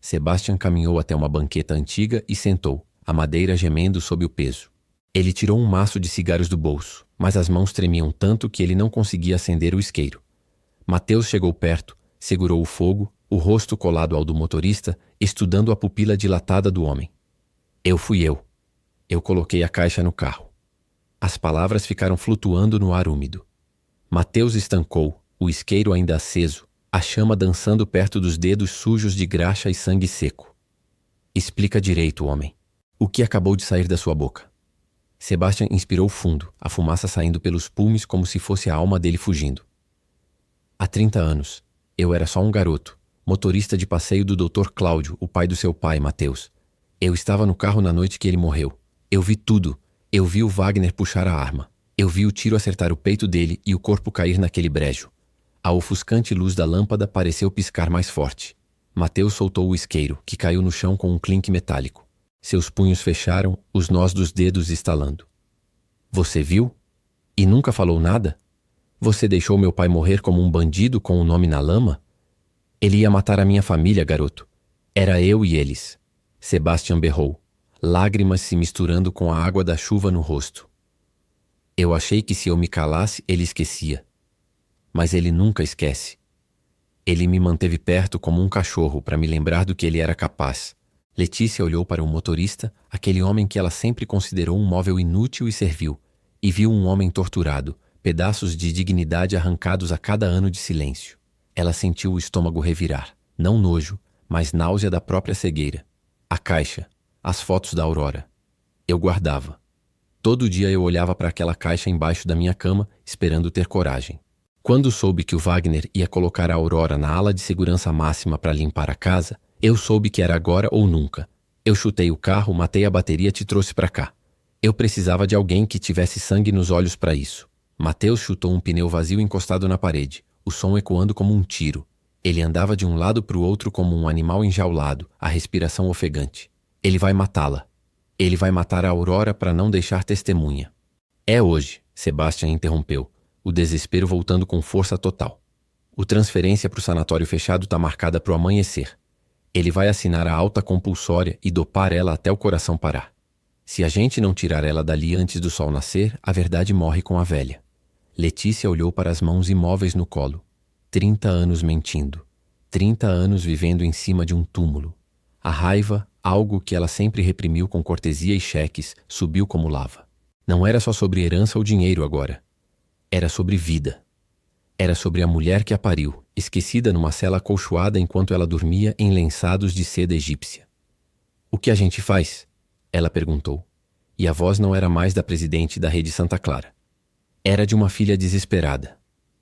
Sebastian caminhou até uma banqueta antiga e sentou, a madeira gemendo sob o peso. Ele tirou um maço de cigarros do bolso, mas as mãos tremiam tanto que ele não conseguia acender o isqueiro. Mateus chegou perto, segurou o fogo, o rosto colado ao do motorista, estudando a pupila dilatada do homem. Eu fui eu. Eu coloquei a caixa no carro. As palavras ficaram flutuando no ar úmido. Mateus estancou, o isqueiro ainda aceso, a chama dançando perto dos dedos sujos de graxa e sangue seco. Explica direito, homem. O que acabou de sair da sua boca? Sebastian inspirou fundo, a fumaça saindo pelos pulmões como se fosse a alma dele fugindo. Há 30 anos, eu era só um garoto, motorista de passeio do Dr. Cláudio, o pai do seu pai, Mateus. Eu estava no carro na noite que ele morreu. Eu vi tudo. Eu vi o Wagner puxar a arma. Eu vi o tiro acertar o peito dele e o corpo cair naquele brejo. A ofuscante luz da lâmpada pareceu piscar mais forte. Mateus soltou o isqueiro, que caiu no chão com um clink metálico. Seus punhos fecharam, os nós dos dedos estalando. Você viu? E nunca falou nada? Você deixou meu pai morrer como um bandido com o nome na lama? Ele ia matar a minha família, garoto. Era eu e eles. Sebastian berrou, lágrimas se misturando com a água da chuva no rosto. Eu achei que se eu me calasse, ele esquecia. Mas ele nunca esquece. Ele me manteve perto como um cachorro para me lembrar do que ele era capaz. Letícia olhou para o motorista, aquele homem que ela sempre considerou um móvel inútil e servil, e viu um homem torturado, pedaços de dignidade arrancados a cada ano de silêncio. Ela sentiu o estômago revirar, não nojo, mas náusea da própria cegueira. A caixa, as fotos da Aurora. Eu guardava. Todo dia eu olhava para aquela caixa embaixo da minha cama, esperando ter coragem. Quando soube que o Wagner ia colocar a Aurora na ala de segurança máxima para limpar a casa, eu soube que era agora ou nunca. Eu chutei o carro, matei a bateria e te trouxe para cá. Eu precisava de alguém que tivesse sangue nos olhos para isso. Mateus chutou um pneu vazio encostado na parede, o som ecoando como um tiro. Ele andava de um lado para o outro como um animal enjaulado, a respiração ofegante. Ele vai matá-la. Ele vai matar a Aurora para não deixar testemunha. É hoje, Sebastian interrompeu, o desespero voltando com força total. O transferência para o sanatório fechado está marcada para o amanhecer. Ele vai assinar a alta compulsória e dopar ela até o coração parar. Se a gente não tirar ela dali antes do sol nascer, a verdade morre com a velha. Letícia olhou para as mãos imóveis no colo. 30 anos mentindo. 30 anos vivendo em cima de um túmulo. A raiva, algo que ela sempre reprimiu com cortesia e cheques, subiu como lava. Não era só sobre herança ou dinheiro agora. Era sobre vida. Era sobre a mulher que a pariu, esquecida numa cela acolchoada enquanto ela dormia em lençados de seda egípcia. O que a gente faz? Ela perguntou. E a voz não era mais da presidente da Rede Santa Clara. Era de uma filha desesperada.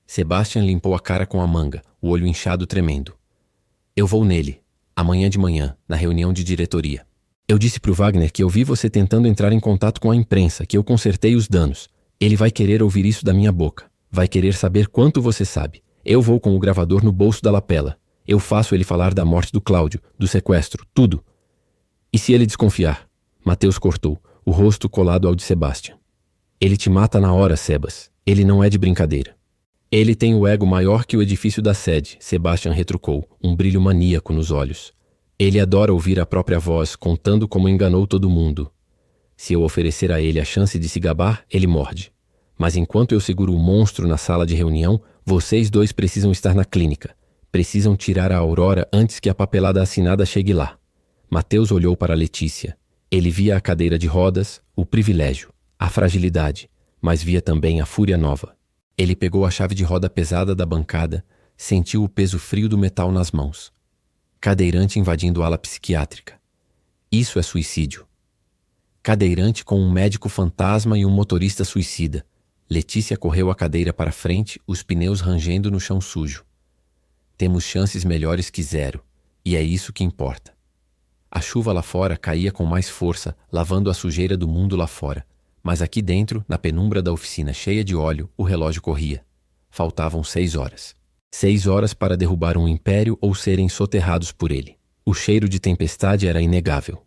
Sebastian limpou a cara com a manga, o olho inchado tremendo. Eu vou nele, amanhã de manhã, na reunião de diretoria. Eu disse pro Wagner que eu vi você tentando entrar em contato com a imprensa, que eu consertei os danos. Ele vai querer ouvir isso da minha boca. Vai querer saber quanto você sabe. Eu vou com o gravador no bolso da lapela. Eu faço ele falar da morte do Cláudio, do sequestro, tudo. E se ele desconfiar? Mateus cortou, o rosto colado ao de Sebastian. Ele te mata na hora, Sebas. Ele não é de brincadeira. Ele tem o ego maior que o edifício da sede, Sebastian retrucou, um brilho maníaco nos olhos. Ele adora ouvir a própria voz, contando como enganou todo mundo. Se eu oferecer a ele a chance de se gabar, ele morde. Mas enquanto eu seguro o monstro na sala de reunião, vocês dois precisam estar na clínica. Precisam tirar a Aurora antes que a papelada assinada chegue lá. Mateus olhou para Letícia. Ele via a cadeira de rodas, o privilégio, a fragilidade, mas via também a fúria nova. Ele pegou a chave de roda pesada da bancada, sentiu o peso frio do metal nas mãos. Cadeirante invadindo a ala psiquiátrica. Isso é suicídio. Cadeirante com um médico fantasma e um motorista suicida. Letícia correu a cadeira para frente, os pneus rangendo no chão sujo. Temos chances melhores que zero, e é isso que importa. A chuva lá fora caía com mais força, lavando a sujeira do mundo lá fora. Mas aqui dentro, na penumbra da oficina cheia de óleo, o relógio corria. Faltavam 6 horas. 6 horas para derrubar um império ou serem soterrados por ele. O cheiro de tempestade era inegável.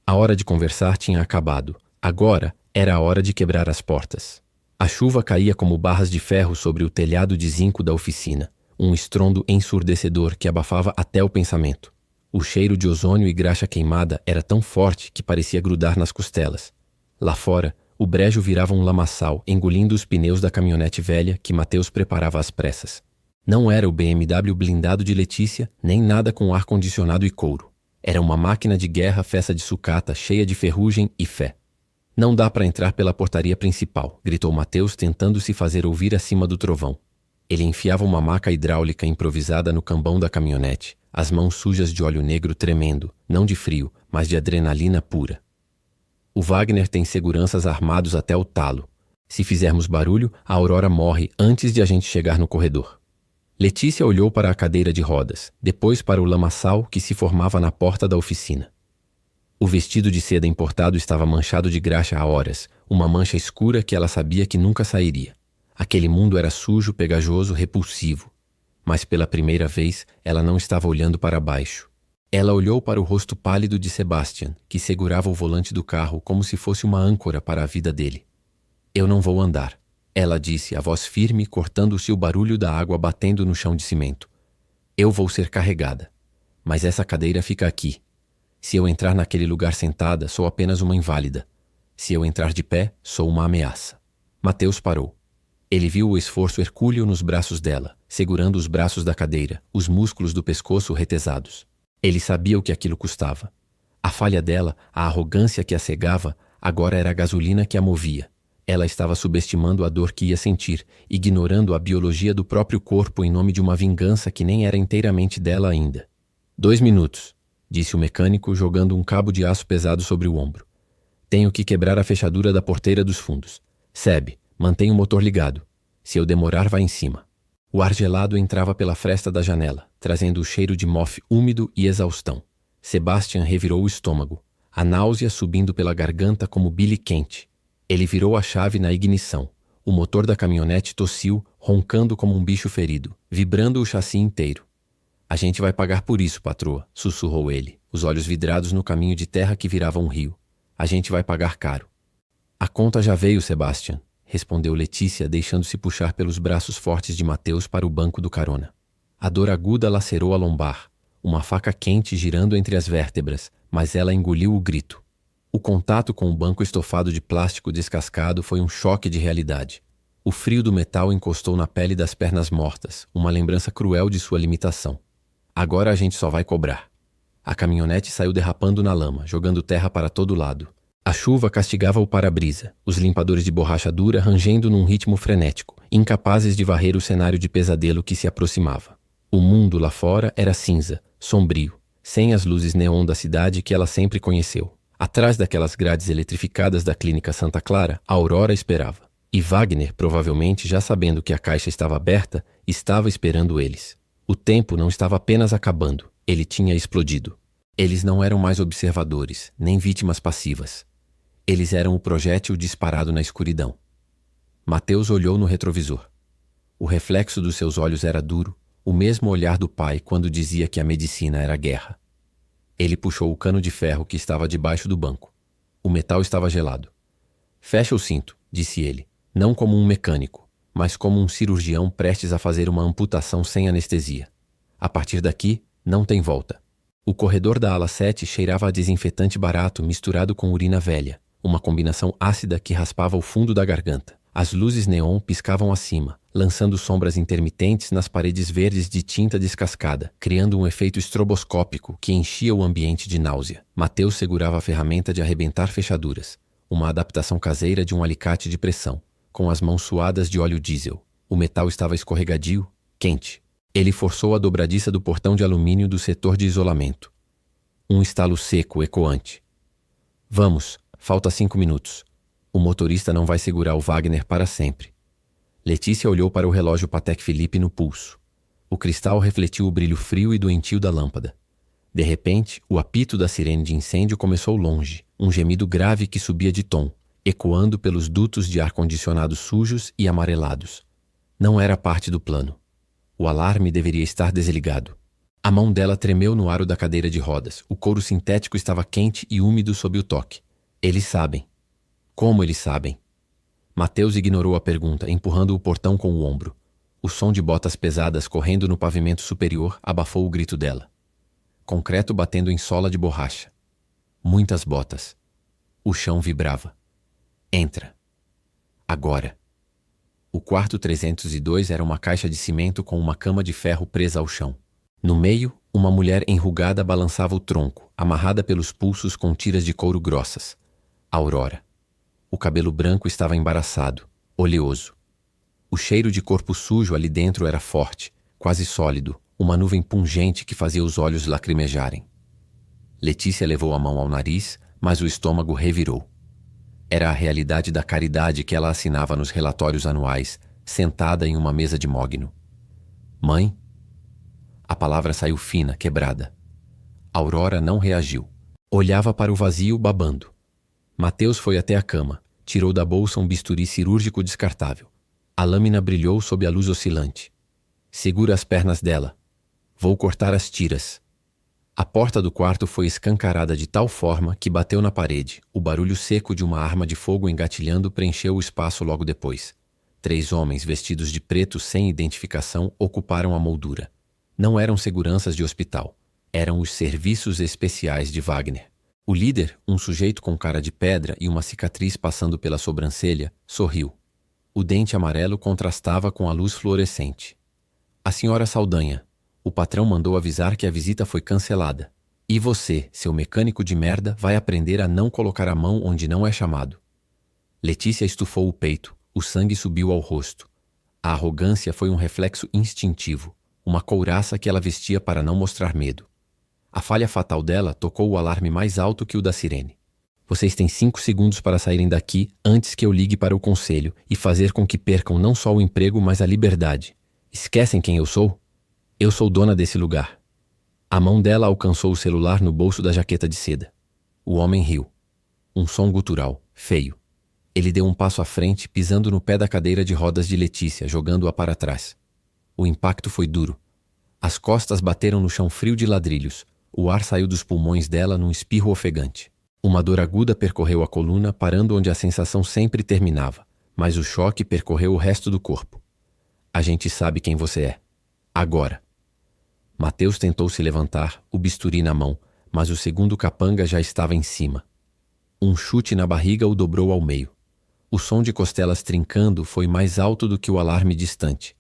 A hora de conversar tinha acabado. Agora era a hora de quebrar as portas. A chuva caía como barras de ferro sobre o telhado de zinco da oficina, um estrondo ensurdecedor que abafava até o pensamento. O cheiro de ozônio e graxa queimada era tão forte que parecia grudar nas costelas. Lá fora, o brejo virava um lamaçal, engolindo os pneus da caminhonete velha que Mateus preparava às pressas. Não era o BMW blindado de Letícia, nem nada com ar-condicionado e couro. Era uma máquina de guerra festa de sucata, cheia de ferrugem e fé. Não dá para entrar pela portaria principal, gritou Mateus, tentando se fazer ouvir acima do trovão. Ele enfiava uma maca hidráulica improvisada no cambão da caminhonete, as mãos sujas de óleo negro tremendo, não de frio, mas de adrenalina pura. O Wagner tem seguranças armados até o talo. Se fizermos barulho, a Aurora morre antes de a gente chegar no corredor. Letícia olhou para a cadeira de rodas, depois para o lamaçal que se formava na porta da oficina. O vestido de seda importado estava manchado de graxa há horas, uma mancha escura que ela sabia que nunca sairia. Aquele mundo era sujo, pegajoso, repulsivo. Mas pela primeira vez, ela não estava olhando para baixo. Ela olhou para o rosto pálido de Sebastian, que segurava o volante do carro como se fosse uma âncora para a vida dele. Eu não vou andar, ela disse, a voz firme, cortando-se o barulho da água batendo no chão de cimento. Eu vou ser carregada. Mas essa cadeira fica aqui. Se eu entrar naquele lugar sentada, sou apenas uma inválida. Se eu entrar de pé, sou uma ameaça. Mateus parou. Ele viu o esforço hercúleo nos braços dela, segurando os braços da cadeira, os músculos do pescoço retesados. Ele sabia o que aquilo custava. A falha dela, a arrogância que a cegava, agora era a gasolina que a movia. Ela estava subestimando a dor que ia sentir, ignorando a biologia do próprio corpo em nome de uma vingança que nem era inteiramente dela ainda. 2 minutos, disse o mecânico, jogando um cabo de aço pesado sobre o ombro. Tenho que quebrar a fechadura da porteira dos fundos. Seb, mantém o motor ligado. Se eu demorar, vai em cima. O ar gelado entrava pela fresta da janela, trazendo o cheiro de mofe úmido e exaustão. Sebastian revirou o estômago, a náusea subindo pela garganta como bile quente. Ele virou a chave na ignição. O motor da caminhonete tossiu, roncando como um bicho ferido, vibrando o chassi inteiro. A gente vai pagar por isso, patroa, sussurrou ele, os olhos vidrados no caminho de terra que virava um rio. A gente vai pagar caro. A conta já veio, Sebastian, respondeu Letícia, deixando-se puxar pelos braços fortes de Mateus para o banco do carona. A dor aguda lacerou a lombar, uma faca quente girando entre as vértebras, mas ela engoliu o grito. O contato com o banco estofado de plástico descascado foi um choque de realidade. O frio do metal encostou na pele das pernas mortas, uma lembrança cruel de sua limitação. Agora a gente só vai cobrar. A caminhonete saiu derrapando na lama, jogando terra para todo lado. A chuva castigava o para-brisa, os limpadores de borracha dura rangendo num ritmo frenético, incapazes de varrer o cenário de pesadelo que se aproximava. O mundo lá fora era cinza, sombrio, sem as luzes neon da cidade que ela sempre conheceu. Atrás daquelas grades eletrificadas da clínica Santa Clara, a Aurora esperava. E Wagner, provavelmente já sabendo que a caixa estava aberta, estava esperando eles. O tempo não estava apenas acabando, ele tinha explodido. Eles não eram mais observadores, nem vítimas passivas. Eles eram o projétil disparado na escuridão. Mateus olhou no retrovisor. O reflexo dos seus olhos era duro, o mesmo olhar do pai quando dizia que a medicina era guerra. Ele puxou o cano de ferro que estava debaixo do banco. O metal estava gelado. Fecha o cinto, disse ele, não como um mecânico, mas como um cirurgião prestes a fazer uma amputação sem anestesia. A partir daqui, não tem volta. O corredor da ala 7 cheirava a desinfetante barato misturado com urina velha, uma combinação ácida que raspava o fundo da garganta. As luzes neon piscavam acima, lançando sombras intermitentes nas paredes verdes de tinta descascada, criando um efeito estroboscópico que enchia o ambiente de náusea. Mateus segurava a ferramenta de arrebentar fechaduras, uma adaptação caseira de um alicate de pressão, com as mãos suadas de óleo diesel. O metal estava escorregadio, quente. Ele forçou a dobradiça do portão de alumínio do setor de isolamento. Um estalo seco, ecoante. Vamos, falta 5 minutos. O motorista não vai segurar o Wagner para sempre. Letícia olhou para o relógio Patek Philippe no pulso. O cristal refletiu o brilho frio e doentio da lâmpada. De repente, o apito da sirene de incêndio começou longe, um gemido grave que subia de tom, ecoando pelos dutos de ar-condicionado sujos e amarelados. Não era parte do plano. O alarme deveria estar desligado. A mão dela tremeu no aro da cadeira de rodas. O couro sintético estava quente e úmido sob o toque. Eles sabem. Como eles sabem? Mateus ignorou a pergunta, empurrando o portão com o ombro. O som de botas pesadas correndo no pavimento superior abafou o grito dela. Concreto batendo em sola de borracha. Muitas botas. O chão vibrava. Entra. Agora. O quarto 302 era uma caixa de cimento com uma cama de ferro presa ao chão. No meio, uma mulher enrugada balançava o tronco, amarrada pelos pulsos com tiras de couro grossas. Aurora. O cabelo branco estava embaraçado, oleoso. O cheiro de corpo sujo ali dentro era forte, quase sólido, uma nuvem pungente que fazia os olhos lacrimejarem. Letícia levou a mão ao nariz, mas o estômago revirou. Era a realidade da caridade que ela assinava nos relatórios anuais, sentada em uma mesa de mogno. Mãe? A palavra saiu fina, quebrada. Aurora não reagiu. Olhava para o vazio babando. Mateus foi até a cama, tirou da bolsa um bisturi cirúrgico descartável. A lâmina brilhou sob a luz oscilante. Segura as pernas dela. Vou cortar as tiras. A porta do quarto foi escancarada de tal forma que bateu na parede. O barulho seco de uma arma de fogo engatilhando preencheu o espaço logo depois. 3 homens vestidos de preto sem identificação ocuparam a moldura. Não eram seguranças de hospital. Eram os serviços especiais de Wagner. O líder, um sujeito com cara de pedra e uma cicatriz passando pela sobrancelha, sorriu. O dente amarelo contrastava com a luz fluorescente. A senhora Saldanha. O patrão mandou avisar que a visita foi cancelada. E você, seu mecânico de merda, vai aprender a não colocar a mão onde não é chamado. Letícia estufou o peito. O sangue subiu ao rosto. A arrogância foi um reflexo instintivo, uma couraça que ela vestia para não mostrar medo. A falha fatal dela tocou o alarme mais alto que o da sirene. Vocês têm 5 segundos para saírem daqui antes que eu ligue para o conselho e fazer com que percam não só o emprego, mas a liberdade. Esquecem quem eu sou? Eu sou dona desse lugar. A mão dela alcançou o celular no bolso da jaqueta de seda. O homem riu. Um som gutural, feio. Ele deu um passo à frente, pisando no pé da cadeira de rodas de Letícia, jogando-a para trás. O impacto foi duro. As costas bateram no chão frio de ladrilhos. O ar saiu dos pulmões dela num espirro ofegante. Uma dor aguda percorreu a coluna, parando onde a sensação sempre terminava, mas o choque percorreu o resto do corpo. A gente sabe quem você é. Agora. Mateus tentou se levantar, o bisturi na mão, mas o segundo capanga já estava em cima. Um chute na barriga o dobrou ao meio. O som de costelas trincando foi mais alto do que o alarme distante.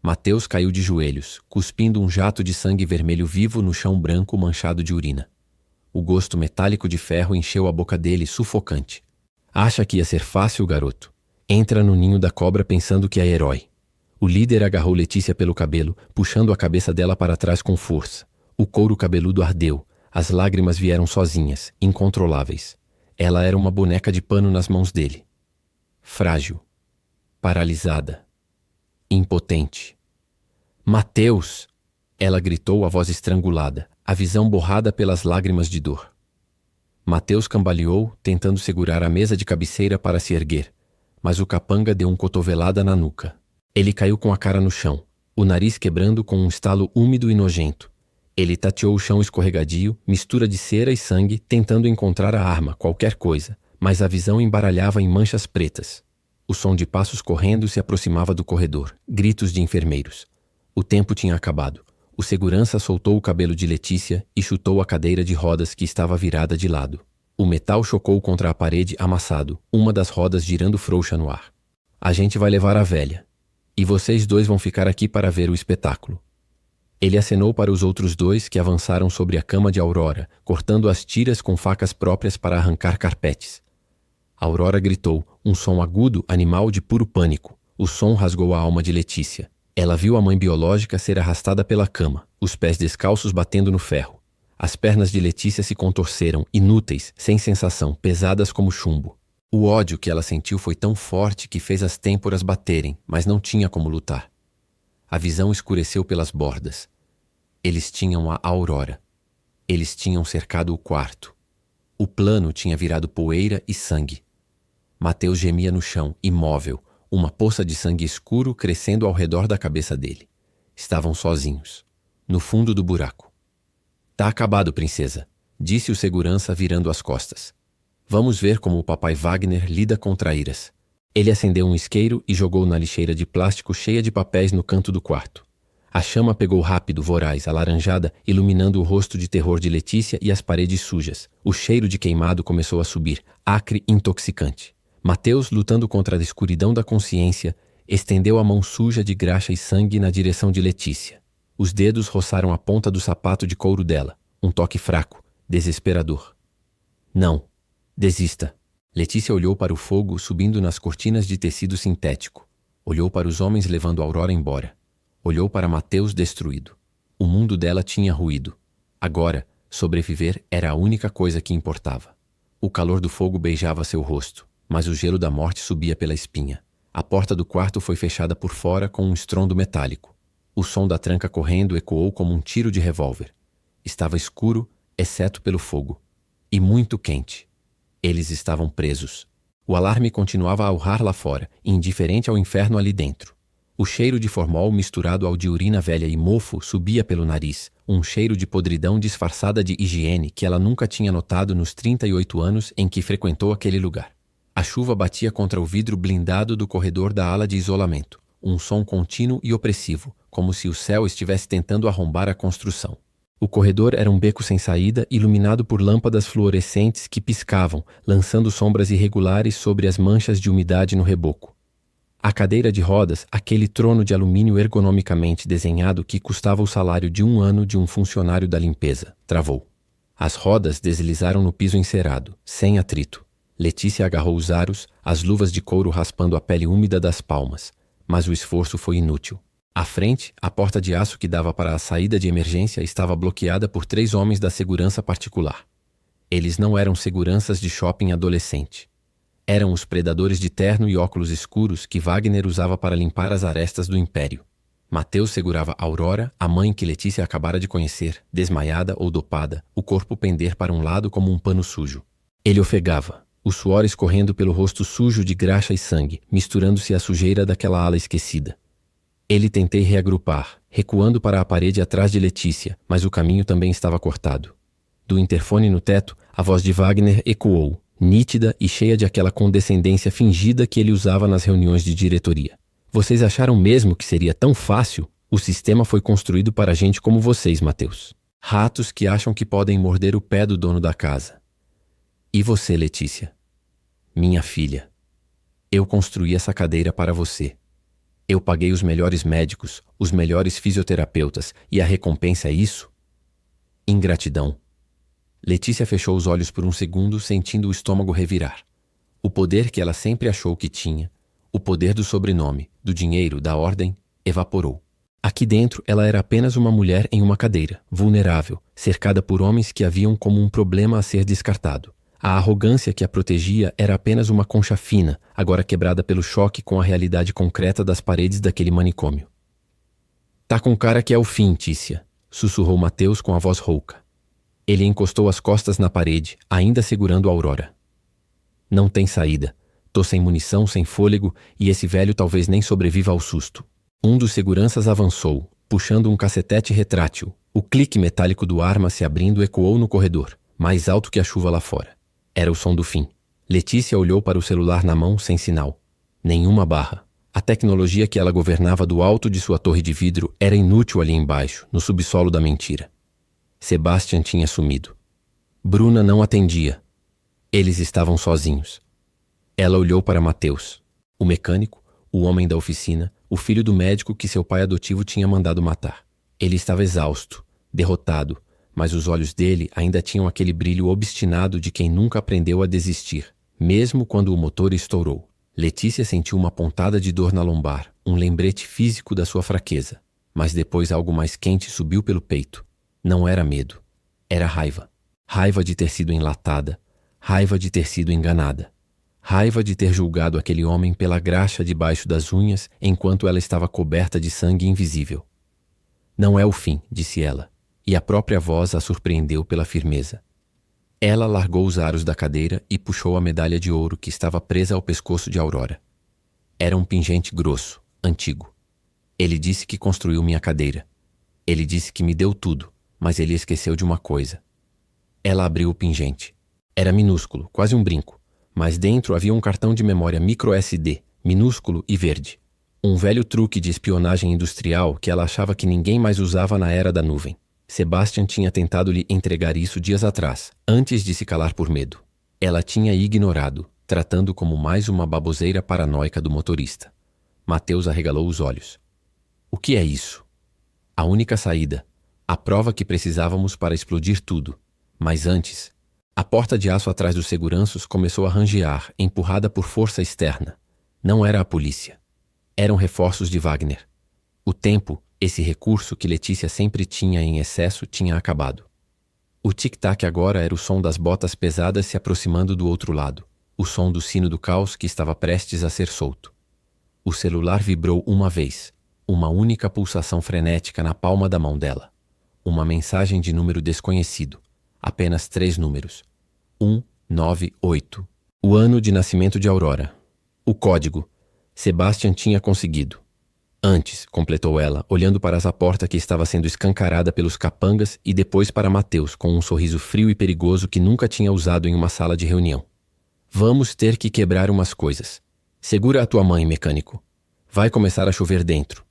Mateus caiu de joelhos, cuspindo um jato de sangue vermelho vivo no chão branco manchado de urina. O gosto metálico de ferro encheu a boca dele, sufocante. Acha que ia ser fácil, garoto? Entra no ninho da cobra pensando que é herói. O líder agarrou Letícia pelo cabelo, puxando a cabeça dela para trás com força. O couro cabeludo ardeu. As lágrimas vieram sozinhas, incontroláveis. Ela era uma boneca de pano nas mãos dele. Frágil. Paralisada. Impotente. Mateus! Ela gritou, a voz estrangulada, a visão borrada pelas lágrimas de dor. Mateus cambaleou, tentando segurar a mesa de cabeceira para se erguer, mas o capanga deu uma cotovelada na nuca. Ele caiu com a cara no chão, o nariz quebrando com um estalo úmido e nojento. Ele tateou o chão escorregadio, mistura de cera e sangue, tentando encontrar a arma, qualquer coisa, mas a visão embaralhava em manchas pretas. O som de passos correndo se aproximava do corredor, gritos de enfermeiros. O tempo tinha acabado. O segurança soltou o cabelo de Letícia e chutou a cadeira de rodas que estava virada de lado. O metal chocou contra a parede amassado, uma das rodas girando frouxa no ar. A gente vai levar a velha. E vocês 2 vão ficar aqui para ver o espetáculo. Ele acenou para os outros 2 que avançaram sobre a cama de Aurora, cortando as tiras com facas próprias para arrancar carpetes. Aurora gritou, um som agudo, animal de puro pânico. O som rasgou a alma de Letícia. Ela viu a mãe biológica ser arrastada pela cama, os pés descalços batendo no ferro. As pernas de Letícia se contorceram, inúteis, sem sensação, pesadas como chumbo. O ódio que ela sentiu foi tão forte que fez as têmporas baterem, mas não tinha como lutar. A visão escureceu pelas bordas. Eles tinham a Aurora. Eles tinham cercado o quarto. O plano tinha virado poeira e sangue. Mateus gemia no chão, imóvel, uma poça de sangue escuro crescendo ao redor da cabeça dele. Estavam sozinhos, no fundo do buraco. Tá acabado, princesa, disse o segurança virando as costas. Vamos ver como o papai Wagner lida com traíras. Ele acendeu um isqueiro e jogou na lixeira de plástico cheia de papéis no canto do quarto. A chama pegou rápido, voraz, alaranjada, iluminando o rosto de terror de Letícia e as paredes sujas. O cheiro de queimado começou a subir, acre e intoxicante. Mateus, lutando contra a escuridão da consciência, estendeu a mão suja de graxa e sangue na direção de Letícia. Os dedos roçaram a ponta do sapato de couro dela. Um toque fraco, desesperador. Não. Desista. Letícia olhou para o fogo subindo nas cortinas de tecido sintético. Olhou para os homens levando Aurora embora. Olhou para Mateus destruído. O mundo dela tinha ruído. Agora, sobreviver era a única coisa que importava. O calor do fogo beijava seu rosto, mas o gelo da morte subia pela espinha. A porta do quarto foi fechada por fora com um estrondo metálico. O som da tranca correndo ecoou como um tiro de revólver. Estava escuro, exceto pelo fogo. E muito quente. Eles estavam presos. O alarme continuava a urrar lá fora, indiferente ao inferno ali dentro. O cheiro de formol misturado ao de urina velha e mofo subia pelo nariz, um cheiro de podridão disfarçada de higiene que ela nunca tinha notado nos 38 anos em que frequentou aquele lugar. A chuva batia contra o vidro blindado do corredor da ala de isolamento, um som contínuo e opressivo, como se o céu estivesse tentando arrombar a construção. O corredor era um beco sem saída, iluminado por lâmpadas fluorescentes que piscavam, lançando sombras irregulares sobre as manchas de umidade no reboco. A cadeira de rodas, aquele trono de alumínio ergonomicamente desenhado que custava o salário de 1 ano de um funcionário da limpeza, travou. As rodas deslizaram no piso encerado, sem atrito. Letícia agarrou os aros, as luvas de couro raspando a pele úmida das palmas, mas o esforço foi inútil. À frente, a porta de aço que dava para a saída de emergência estava bloqueada por 3 homens da segurança particular. Eles não eram seguranças de shopping adolescente. Eram os predadores de terno e óculos escuros que Wagner usava para limpar as arestas do império. Mateus segurava Aurora, a mãe que Letícia acabara de conhecer, desmaiada ou dopada, o corpo pender para um lado como um pano sujo. Ele ofegava, o suor escorrendo pelo rosto sujo de graxa e sangue, misturando-se à sujeira daquela ala esquecida. Ele tentei reagrupar, recuando para a parede atrás de Letícia, mas o caminho também estava cortado. Do interfone no teto, a voz de Wagner ecoou, nítida e cheia de aquela condescendência fingida que ele usava nas reuniões de diretoria. Vocês acharam mesmo que seria tão fácil? O sistema foi construído para gente como vocês, Mateus. Ratos que acham que podem morder o pé do dono da casa. E você, Letícia? Minha filha. Eu construí essa cadeira para você. Eu paguei os melhores médicos, os melhores fisioterapeutas, e a recompensa é isso? Ingratidão. Letícia fechou os olhos por um segundo, sentindo o estômago revirar. O poder que ela sempre achou que tinha, o poder do sobrenome, do dinheiro, da ordem, evaporou. Aqui dentro, ela era apenas uma mulher em uma cadeira, vulnerável, cercada por homens que a viam como um problema a ser descartado. A arrogância que a protegia era apenas uma concha fina, agora quebrada pelo choque com a realidade concreta das paredes daquele manicômio. Tá com cara que é o fim, Tícia, sussurrou Mateus com a voz rouca. Ele encostou as costas na parede, ainda segurando a Aurora. Não tem saída. Tô sem munição, sem fôlego, e esse velho talvez nem sobreviva ao susto. Um dos seguranças avançou, puxando um cacetete retrátil. O clique metálico do arma se abrindo ecoou no corredor, mais alto que a chuva lá fora. Era o som do fim. Letícia olhou para o celular na mão sem sinal. Nenhuma barra. A tecnologia que ela governava do alto de sua torre de vidro era inútil ali embaixo, no subsolo da mentira. Sebastian tinha sumido. Bruna não atendia. Eles estavam sozinhos. Ela olhou para Mateus, o mecânico, o homem da oficina, o filho do médico que seu pai adotivo tinha mandado matar. Ele estava exausto, derrotado, mas os olhos dele ainda tinham aquele brilho obstinado de quem nunca aprendeu a desistir, mesmo quando o motor estourou. Letícia sentiu uma pontada de dor na lombar, um lembrete físico da sua fraqueza, mas depois algo mais quente subiu pelo peito. Não era medo, era raiva. Raiva de ter sido enlatada, raiva de ter sido enganada. Raiva de ter julgado aquele homem pela graxa debaixo das unhas enquanto ela estava coberta de sangue invisível. Não é o fim, disse ela, e a própria voz a surpreendeu pela firmeza. Ela largou os aros da cadeira e puxou a medalha de ouro que estava presa ao pescoço de Aurora. Era um pingente grosso, antigo. Ele disse que construiu minha cadeira. Ele disse que me deu tudo, mas ele esqueceu de uma coisa. Ela abriu o pingente. Era minúsculo, quase um brinco. Mas dentro havia um cartão de memória micro SD, minúsculo e verde. Um velho truque de espionagem industrial que ela achava que ninguém mais usava na era da nuvem. Sebastian tinha tentado lhe entregar isso dias atrás, antes de se calar por medo. Ela tinha ignorado, tratando como mais uma baboseira paranoica do motorista. Mateus arregalou os olhos. O que é isso? A única saída. A prova que precisávamos para explodir tudo. Mas antes... A porta de aço atrás dos seguranças começou a rangear, empurrada por força externa. Não era a polícia. Eram reforços de Wagner. O tempo, esse recurso que Letícia sempre tinha em excesso, tinha acabado. O tic-tac agora era o som das botas pesadas se aproximando do outro lado, o som do sino do caos que estava prestes a ser solto. O celular vibrou uma vez, uma única pulsação frenética na palma da mão dela. Uma mensagem de número desconhecido. Apenas 3 números. 198. O ano de nascimento de Aurora. O código. Sebastian tinha conseguido. Antes, completou ela, olhando para a porta que estava sendo escancarada pelos capangas e depois para Mateus, com um sorriso frio e perigoso que nunca tinha usado em uma sala de reunião. Vamos ter que quebrar umas coisas. Segura a tua mãe, mecânico. Vai começar a chover dentro.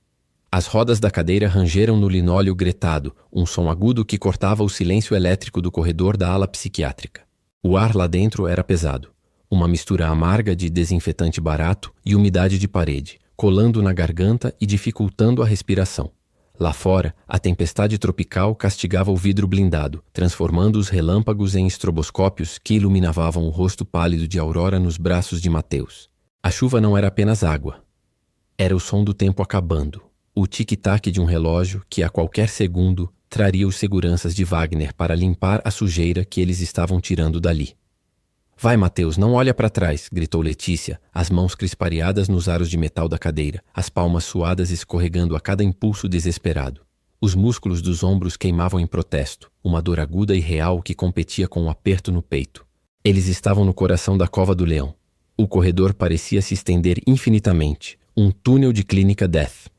As rodas da cadeira rangeram no linóleo gretado, um som agudo que cortava o silêncio elétrico do corredor da ala psiquiátrica. O ar lá dentro era pesado, uma mistura amarga de desinfetante barato e umidade de parede, colando na garganta e dificultando a respiração. Lá fora, a tempestade tropical castigava o vidro blindado, transformando os relâmpagos em estroboscópios que iluminavam o rosto pálido de Aurora nos braços de Mateus. A chuva não era apenas água. Era o som do tempo acabando, o tic-tac de um relógio que a qualquer segundo traria os seguranças de Wagner para limpar a sujeira que eles estavam tirando dali. Vai, Mateus, não olha para trás, gritou Letícia, as mãos crispareadas nos aros de metal da cadeira, as palmas suadas escorregando a cada impulso desesperado. Os músculos dos ombros queimavam em protesto, uma dor aguda e real que competia com um aperto no peito. Eles estavam no coração da Cova do Leão. O corredor parecia se estender infinitamente, um túnel de clínica Death.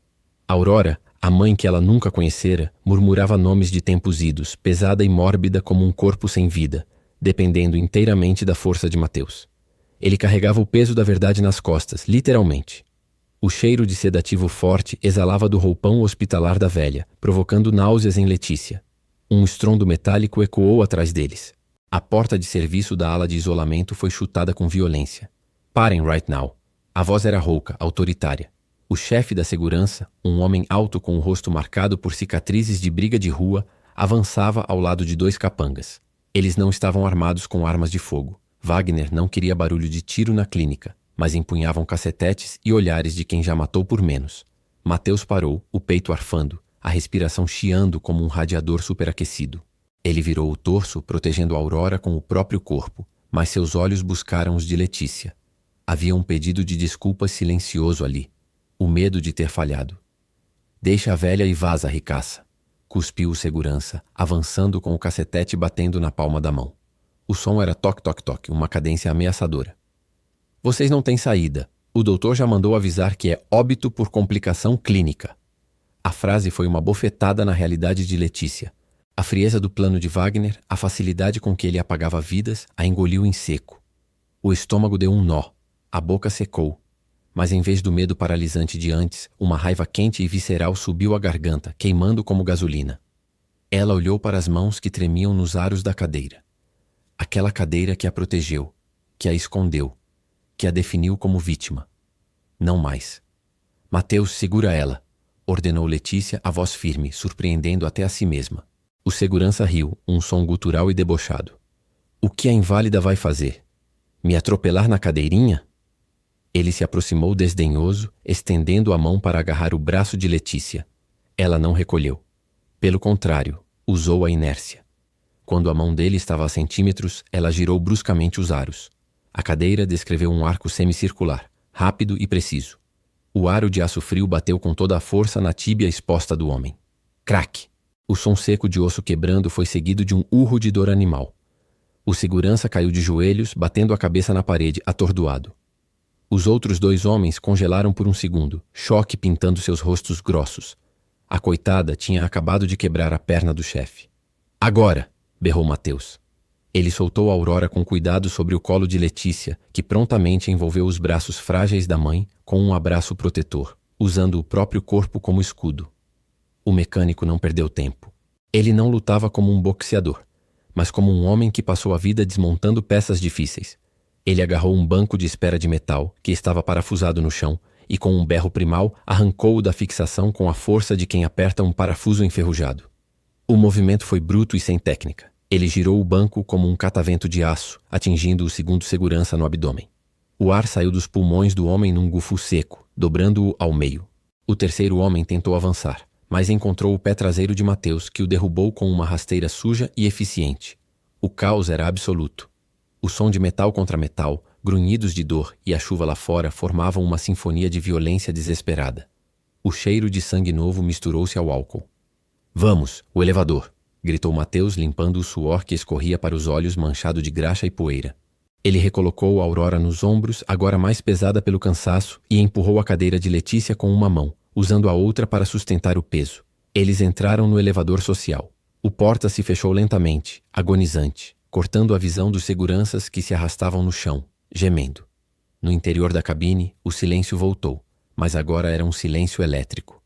Aurora, a mãe que ela nunca conhecera, murmurava nomes de tempos idos, pesada e mórbida como um corpo sem vida, dependendo inteiramente da força de Mateus. Ele carregava o peso da verdade nas costas, literalmente. O cheiro de sedativo forte exalava do roupão hospitalar da velha, provocando náuseas em Letícia. Um estrondo metálico ecoou atrás deles. A porta de serviço da ala de isolamento foi chutada com violência. Parem right now. A voz era rouca, autoritária. O chefe da segurança, um homem alto com o rosto marcado por cicatrizes de briga de rua, avançava ao lado de dois capangas. Eles não estavam armados com armas de fogo. Wagner não queria barulho de tiro na clínica, mas empunhavam cacetetes e olhares de quem já matou por menos. Mateus parou, o peito arfando, a respiração chiando como um radiador superaquecido. Ele virou o torso, protegendo Aurora com o próprio corpo, mas seus olhos buscaram os de Letícia. Havia um pedido de desculpas silencioso ali. O medo de ter falhado. Deixa a velha e vaza, ricaça. Cuspiu o segurança, avançando com o cacetete batendo na palma da mão. O som era toque-toque-toque, uma cadência ameaçadora. Vocês não têm saída. O doutor já mandou avisar que é óbito por complicação clínica. A frase foi uma bofetada na realidade de Letícia. A frieza do plano de Wagner, a facilidade com que ele apagava vidas, a engoliu em seco. O estômago deu um nó. A boca secou. Mas em vez do medo paralisante de antes, uma raiva quente e visceral subiu à garganta, queimando como gasolina. Ela olhou para as mãos que tremiam nos aros da cadeira. Aquela cadeira que a protegeu, que a escondeu, que a definiu como vítima. Não mais. Mateus, segura ela, ordenou Letícia, a voz firme, surpreendendo até a si mesma. O segurança riu, um som gutural e debochado. O que a inválida vai fazer? Me atropelar na cadeirinha? Ele se aproximou desdenhoso, estendendo a mão para agarrar o braço de Letícia. Ela não recolheu. Pelo contrário, usou a inércia. Quando a mão dele estava a centímetros, ela girou bruscamente os aros. A cadeira descreveu um arco semicircular, rápido e preciso. O aro de aço frio bateu com toda a força na tíbia exposta do homem. Craque! O som seco de osso quebrando foi seguido de um urro de dor animal. O segurança caiu de joelhos, batendo a cabeça na parede, atordoado. Os outros dois homens congelaram por um segundo, choque pintando seus rostos grossos. A coitada tinha acabado de quebrar a perna do chefe. Agora! Berrou Mateus. Ele soltou Aurora com cuidado sobre o colo de Letícia, que prontamente envolveu os braços frágeis da mãe com um abraço protetor, usando o próprio corpo como escudo. O mecânico não perdeu tempo. Ele não lutava como um boxeador, mas como um homem que passou a vida desmontando peças difíceis. Ele agarrou um banco de espera de metal, que estava parafusado no chão, e com um berro primal, arrancou-o da fixação com a força de quem aperta um parafuso enferrujado. O movimento foi bruto e sem técnica. Ele girou o banco como um catavento de aço, atingindo o segundo segurança no abdômen. O ar saiu dos pulmões do homem num gufo seco, dobrando-o ao meio. O terceiro homem tentou avançar, mas encontrou o pé traseiro de Mateus, que o derrubou com uma rasteira suja e eficiente. O caos era absoluto. O som de metal contra metal, grunhidos de dor e a chuva lá fora formavam uma sinfonia de violência desesperada. O cheiro de sangue novo misturou-se ao álcool. Vamos, o elevador! Gritou Mateus, limpando o suor que escorria para os olhos manchado de graxa e poeira. Ele recolocou Aurora nos ombros, agora mais pesada pelo cansaço, e empurrou a cadeira de Letícia com uma mão, usando a outra para sustentar o peso. Eles entraram no elevador social. O porta se fechou lentamente, agonizante, cortando a visão dos seguranças que se arrastavam no chão, gemendo. No interior da cabine, o silêncio voltou, mas agora era um silêncio elétrico.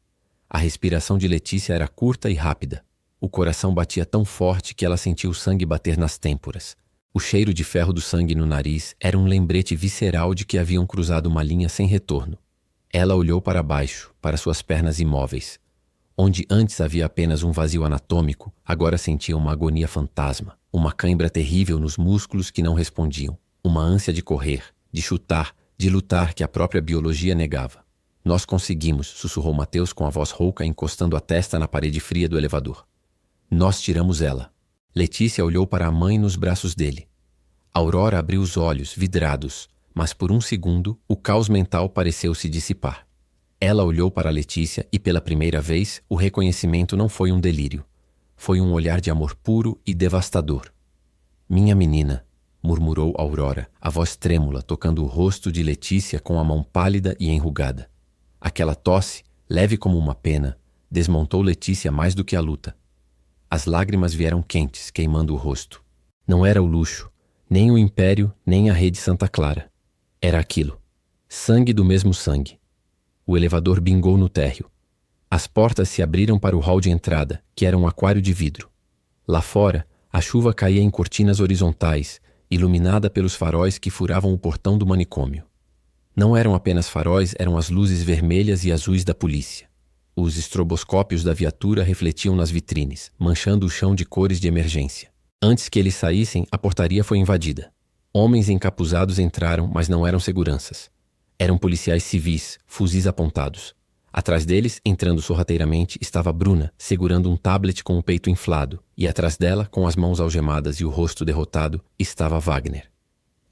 A respiração de Letícia era curta e rápida. O coração batia tão forte que ela sentiu o sangue bater nas têmporas. O cheiro de ferro do sangue no nariz era um lembrete visceral de que haviam cruzado uma linha sem retorno. Ela olhou para baixo, para suas pernas imóveis. Onde antes havia apenas um vazio anatômico, agora sentia uma agonia fantasma, uma cãibra terrível nos músculos que não respondiam, uma ânsia de correr, de chutar, de lutar que a própria biologia negava. Nós conseguimos, sussurrou Mateus com a voz rouca, encostando a testa na parede fria do elevador. Nós tiramos ela. Letícia olhou para a mãe nos braços dele. Aurora abriu os olhos, vidrados, mas por um segundo o caos mental pareceu se dissipar. Ela olhou para Letícia e pela primeira vez o reconhecimento não foi um delírio. Foi um olhar de amor puro e devastador. Minha menina, murmurou Aurora, a voz trêmula tocando o rosto de Letícia com a mão pálida e enrugada. Aquela tosse, leve como uma pena, desmontou Letícia mais do que a luta. As lágrimas vieram quentes, queimando o rosto. Não era o luxo, nem o império, nem a rede Santa Clara. Era aquilo. Sangue do mesmo sangue. O elevador bingou no térreo. As portas se abriram para o hall de entrada, que era um aquário de vidro. Lá fora, a chuva caía em cortinas horizontais, iluminada pelos faróis que furavam o portão do manicômio. Não eram apenas faróis, eram as luzes vermelhas e azuis da polícia. Os estroboscópios da viatura refletiam nas vitrines, manchando o chão de cores de emergência. Antes que eles saíssem, a portaria foi invadida. Homens encapuzados entraram, mas não eram seguranças. Eram policiais civis, fuzis apontados. Atrás deles, entrando sorrateiramente, estava Bruna, segurando um tablet com o peito inflado, e atrás dela, com as mãos algemadas e o rosto derrotado, estava Wagner.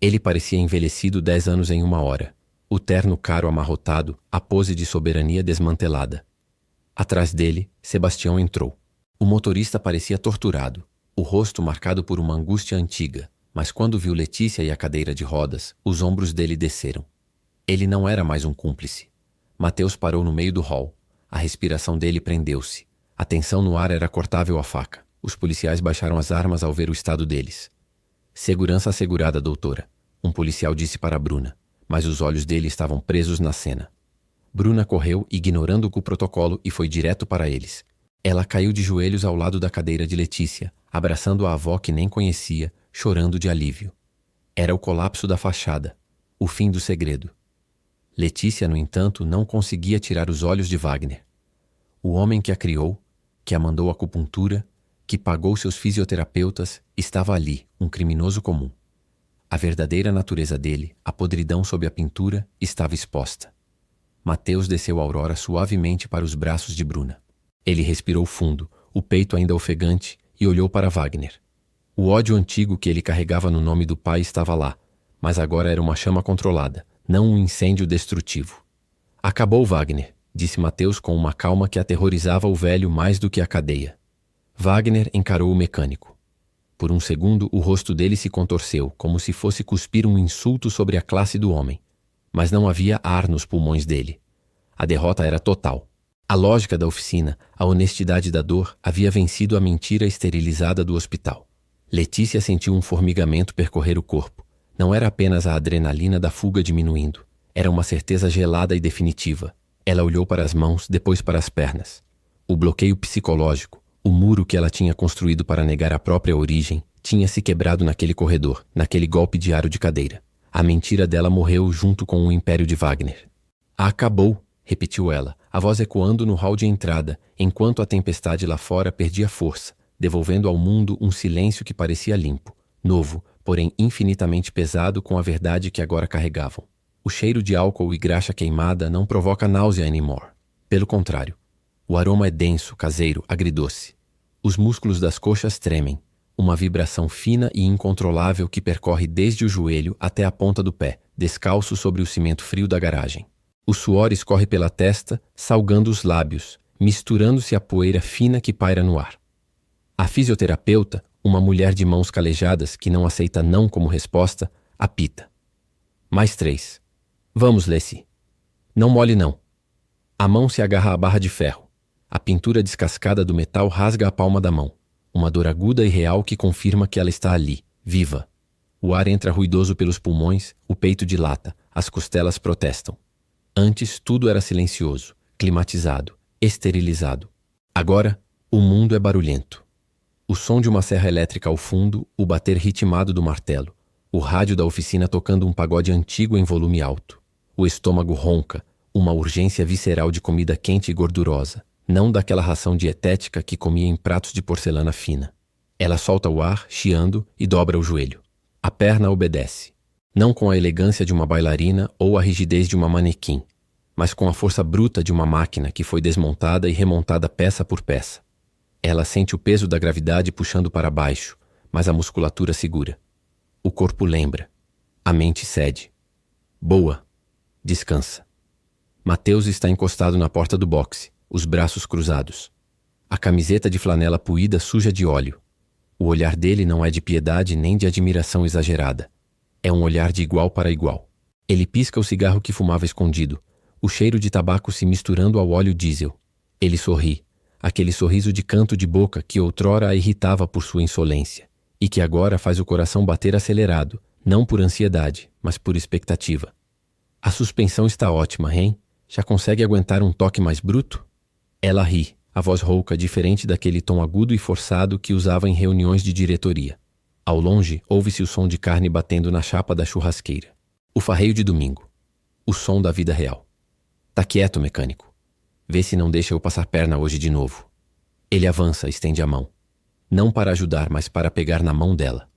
Ele parecia envelhecido 10 anos em uma hora. O terno caro amarrotado, a pose de soberania desmantelada. Atrás dele, Sebastião entrou. O motorista parecia torturado, o rosto marcado por uma angústia antiga, mas quando viu Letícia e a cadeira de rodas, os ombros dele desceram. Ele não era mais um cúmplice. Mateus parou no meio do hall. A respiração dele prendeu-se. A tensão no ar era cortável a faca. Os policiais baixaram as armas ao ver o estado deles. Segurança assegurada, doutora, um policial disse para Bruna, mas os olhos dele estavam presos na cena. Bruna correu, ignorando o protocolo, e foi direto para eles. Ela caiu de joelhos ao lado da cadeira de Letícia, abraçando a avó que nem conhecia, chorando de alívio. Era o colapso da fachada, o fim do segredo. Letícia, no entanto, não conseguia tirar os olhos de Wagner. O homem que a criou, que a mandou à acupuntura, que pagou seus fisioterapeutas, estava ali, um criminoso comum. A verdadeira natureza dele, a podridão sob a pintura, estava exposta. Mateus desceu Aurora suavemente para os braços de Bruna. Ele respirou fundo, o peito ainda ofegante, e olhou para Wagner. O ódio antigo que ele carregava no nome do pai estava lá, mas agora era uma chama controlada, não um incêndio destrutivo. Acabou, Wagner, disse Mateus com uma calma que aterrorizava o velho mais do que a cadeia. Wagner encarou o mecânico. Por um segundo, o rosto dele se contorceu, como se fosse cuspir um insulto sobre a classe do homem. Mas não havia ar nos pulmões dele. A derrota era total. A lógica da oficina, a honestidade da dor, havia vencido a mentira esterilizada do hospital. Letícia sentiu um formigamento percorrer o corpo. Não era apenas a adrenalina da fuga diminuindo. Era uma certeza gelada e definitiva. Ela olhou para as mãos, depois para as pernas. O bloqueio psicológico, o muro que ela tinha construído para negar a própria origem, tinha se quebrado naquele corredor, naquele golpe diário de cadeira. A mentira dela morreu junto com o império de Wagner. Acabou, repetiu ela, a voz ecoando no hall de entrada, enquanto a tempestade lá fora perdia força, devolvendo ao mundo um silêncio que parecia limpo, novo, porém infinitamente pesado com a verdade que agora carregavam. O cheiro de álcool e graxa queimada não provoca náusea anymore. Pelo contrário, o aroma é denso, caseiro, agridoce. Os músculos das coxas tremem, uma vibração fina e incontrolável que percorre desde o joelho até a ponta do pé, descalço sobre o cimento frio da garagem. O suor escorre pela testa, salgando os lábios, misturando-se à poeira fina que paira no ar. A fisioterapeuta, uma mulher de mãos calejadas que não aceita não como resposta, apita. Mais 3. Vamos, Lacey. Não mole não. A mão se agarra à barra de ferro. A pintura descascada do metal rasga a palma da mão. Uma dor aguda e real que confirma que ela está ali, viva. O ar entra ruidoso pelos pulmões, o peito dilata, as costelas protestam. Antes tudo era silencioso, climatizado, esterilizado. Agora, o mundo é barulhento. O som de uma serra elétrica ao fundo, o bater ritmado do martelo, o rádio da oficina tocando um pagode antigo em volume alto. O estômago ronca, uma urgência visceral de comida quente e gordurosa, não daquela ração dietética que comia em pratos de porcelana fina. Ela solta o ar, chiando, e dobra o joelho. A perna obedece, não com a elegância de uma bailarina ou a rigidez de uma manequim, mas com a força bruta de uma máquina que foi desmontada e remontada peça por peça. Ela sente o peso da gravidade puxando para baixo, mas a musculatura segura. O corpo lembra. A mente cede. Boa. Descansa. Mateus está encostado na porta do boxe, os braços cruzados. A camiseta de flanela puída suja de óleo. O olhar dele não é de piedade nem de admiração exagerada. É um olhar de igual para igual. Ele pisca o cigarro que fumava escondido, o cheiro de tabaco se misturando ao óleo diesel. Ele sorri, aquele sorriso de canto de boca que outrora a irritava por sua insolência, e que agora faz o coração bater acelerado, não por ansiedade, mas por expectativa. A suspensão está ótima, hein? Já consegue aguentar um toque mais bruto? Ela ri, a voz rouca diferente daquele tom agudo e forçado que usava em reuniões de diretoria. Ao longe, ouve-se o som de carne batendo na chapa da churrasqueira. O farreio de domingo. O som da vida real. Tá quieto, mecânico. Vê se não deixa eu passar perna hoje de novo. Ele avança, estende a mão. Não para ajudar, mas para pegar na mão dela.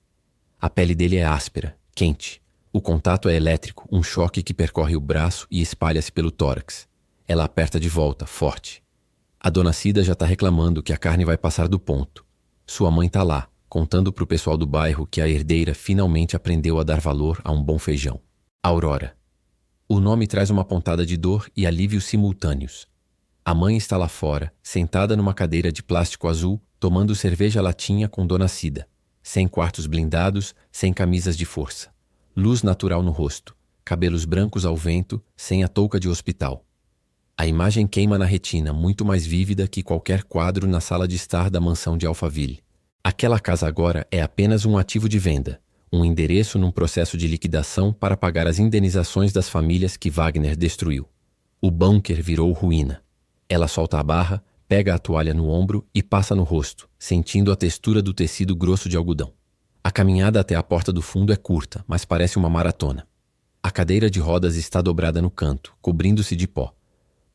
A pele dele é áspera, quente. O contato é elétrico, um choque que percorre o braço e espalha-se pelo tórax. Ela aperta de volta, forte. A dona Cida já está reclamando que a carne vai passar do ponto. Sua mãe está lá, contando para o pessoal do bairro que a herdeira finalmente aprendeu a dar valor a um bom feijão. Aurora. O nome traz uma pontada de dor e alívio simultâneos. A mãe está lá fora, sentada numa cadeira de plástico azul, tomando cerveja latinha com dona Cida. Sem quartos blindados, sem camisas de força. Luz natural no rosto, cabelos brancos ao vento, sem a touca de hospital. A imagem queima na retina, muito mais vívida que qualquer quadro na sala de estar da mansão de Alphaville. Aquela casa agora é apenas um ativo de venda, um endereço num processo de liquidação para pagar as indenizações das famílias que Wagner destruiu. O bunker virou ruína. Ela solta a barra, pega a toalha no ombro e passa no rosto, sentindo a textura do tecido grosso de algodão. A caminhada até a porta do fundo é curta, mas parece uma maratona. A cadeira de rodas está dobrada no canto, cobrindo-se de pó.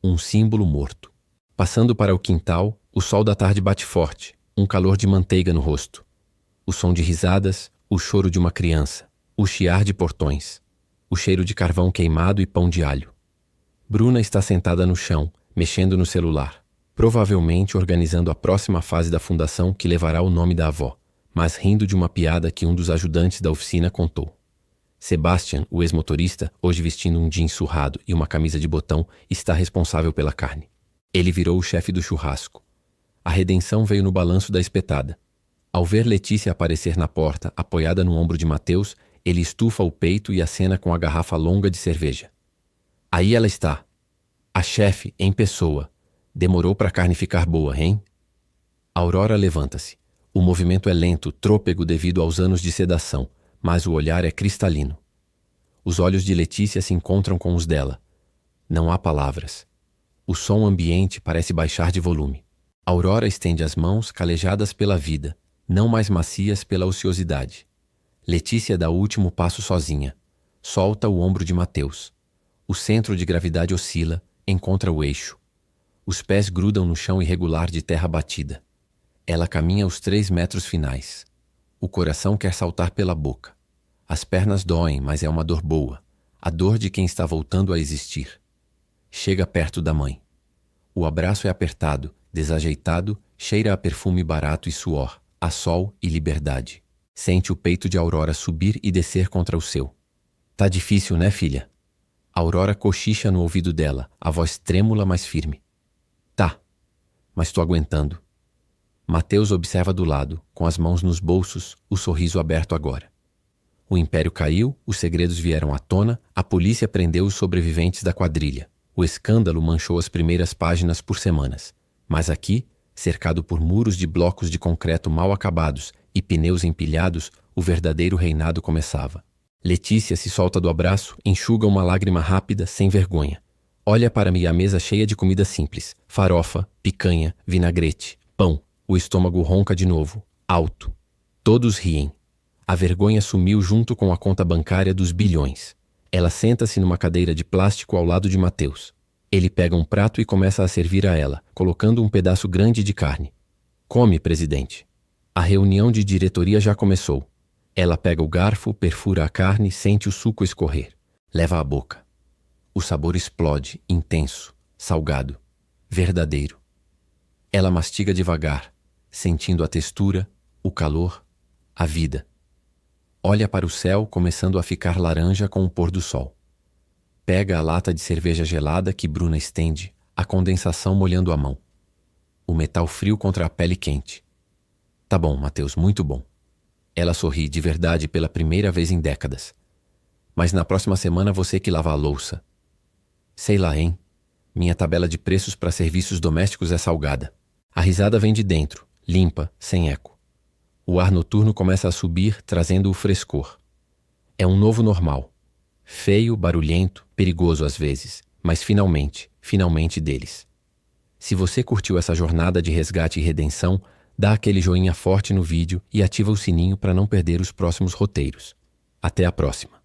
Um símbolo morto. Passando para o quintal, o sol da tarde bate forte, um calor de manteiga no rosto. O som de risadas, o choro de uma criança, o chiar de portões, o cheiro de carvão queimado e pão de alho. Bruna está sentada no chão, mexendo no celular, provavelmente organizando a próxima fase da fundação que levará o nome da avó, mas rindo de uma piada que um dos ajudantes da oficina contou. Sebastian, o ex-motorista, hoje vestindo um jeans surrado e uma camisa de botão, está responsável pela carne. Ele virou o chefe do churrasco. A redenção veio no balanço da espetada. Ao ver Letícia aparecer na porta, apoiada no ombro de Mateus, ele estufa o peito e acena com a garrafa longa de cerveja. Aí ela está. A chefe, em pessoa. Demorou para a carne ficar boa, hein? Aurora levanta-se. O movimento é lento, trôpego devido aos anos de sedação, mas o olhar é cristalino. Os olhos de Letícia se encontram com os dela. Não há palavras. O som ambiente parece baixar de volume. Aurora estende as mãos calejadas pela vida, não mais macias pela ociosidade. Letícia dá o último passo sozinha. Solta o ombro de Mateus. O centro de gravidade oscila, encontra o eixo. Os pés grudam no chão irregular de terra batida. Ela caminha os 3 metros finais. O coração quer saltar pela boca. As pernas doem, mas é uma dor boa. A dor de quem está voltando a existir. Chega perto da mãe. O abraço é apertado, desajeitado, cheira a perfume barato e suor, a sol e liberdade. Sente o peito de Aurora subir e descer contra o seu. Tá difícil, né, filha? Aurora cochicha no ouvido dela, a voz trêmula, mas firme. Tá, mas tô aguentando. Mateus observa do lado, com as mãos nos bolsos, o sorriso aberto agora. O império caiu, os segredos vieram à tona, a polícia prendeu os sobreviventes da quadrilha. O escândalo manchou as primeiras páginas por semanas. Mas aqui, cercado por muros de blocos de concreto mal acabados e pneus empilhados, o verdadeiro reinado começava. Letícia se solta do abraço, enxuga uma lágrima rápida, sem vergonha. Olha para mim a mesa cheia de comida simples. Farofa, picanha, vinagrete, pão. O estômago ronca de novo, alto. Todos riem. A vergonha sumiu junto com a conta bancária dos bilhões. Ela senta-se numa cadeira de plástico ao lado de Mateus. Ele pega um prato e começa a servir a ela, colocando um pedaço grande de carne. Come, presidente. A reunião de diretoria já começou. Ela pega o garfo, perfura a carne, sente o suco escorrer. Leva à boca. O sabor explode, intenso, salgado, verdadeiro. Ela mastiga devagar, sentindo a textura, o calor, a vida. Olha para o céu, começando a ficar laranja com o pôr do sol. Pega a lata de cerveja gelada que Bruna estende, a condensação molhando a mão. O metal frio contra a pele quente. Tá bom, Mateus, muito bom. Ela sorri de verdade pela primeira vez em décadas. Mas na próxima semana você que lava a louça. Sei lá, hein? Minha tabela de preços para serviços domésticos é salgada. A risada vem de dentro, limpa, sem eco. O ar noturno começa a subir, trazendo o frescor. É um novo normal. Feio, barulhento, perigoso às vezes, mas finalmente deles. Se você curtiu essa jornada de resgate e redenção, dá aquele joinha forte no vídeo e ativa o sininho para não perder os próximos roteiros. Até a próxima!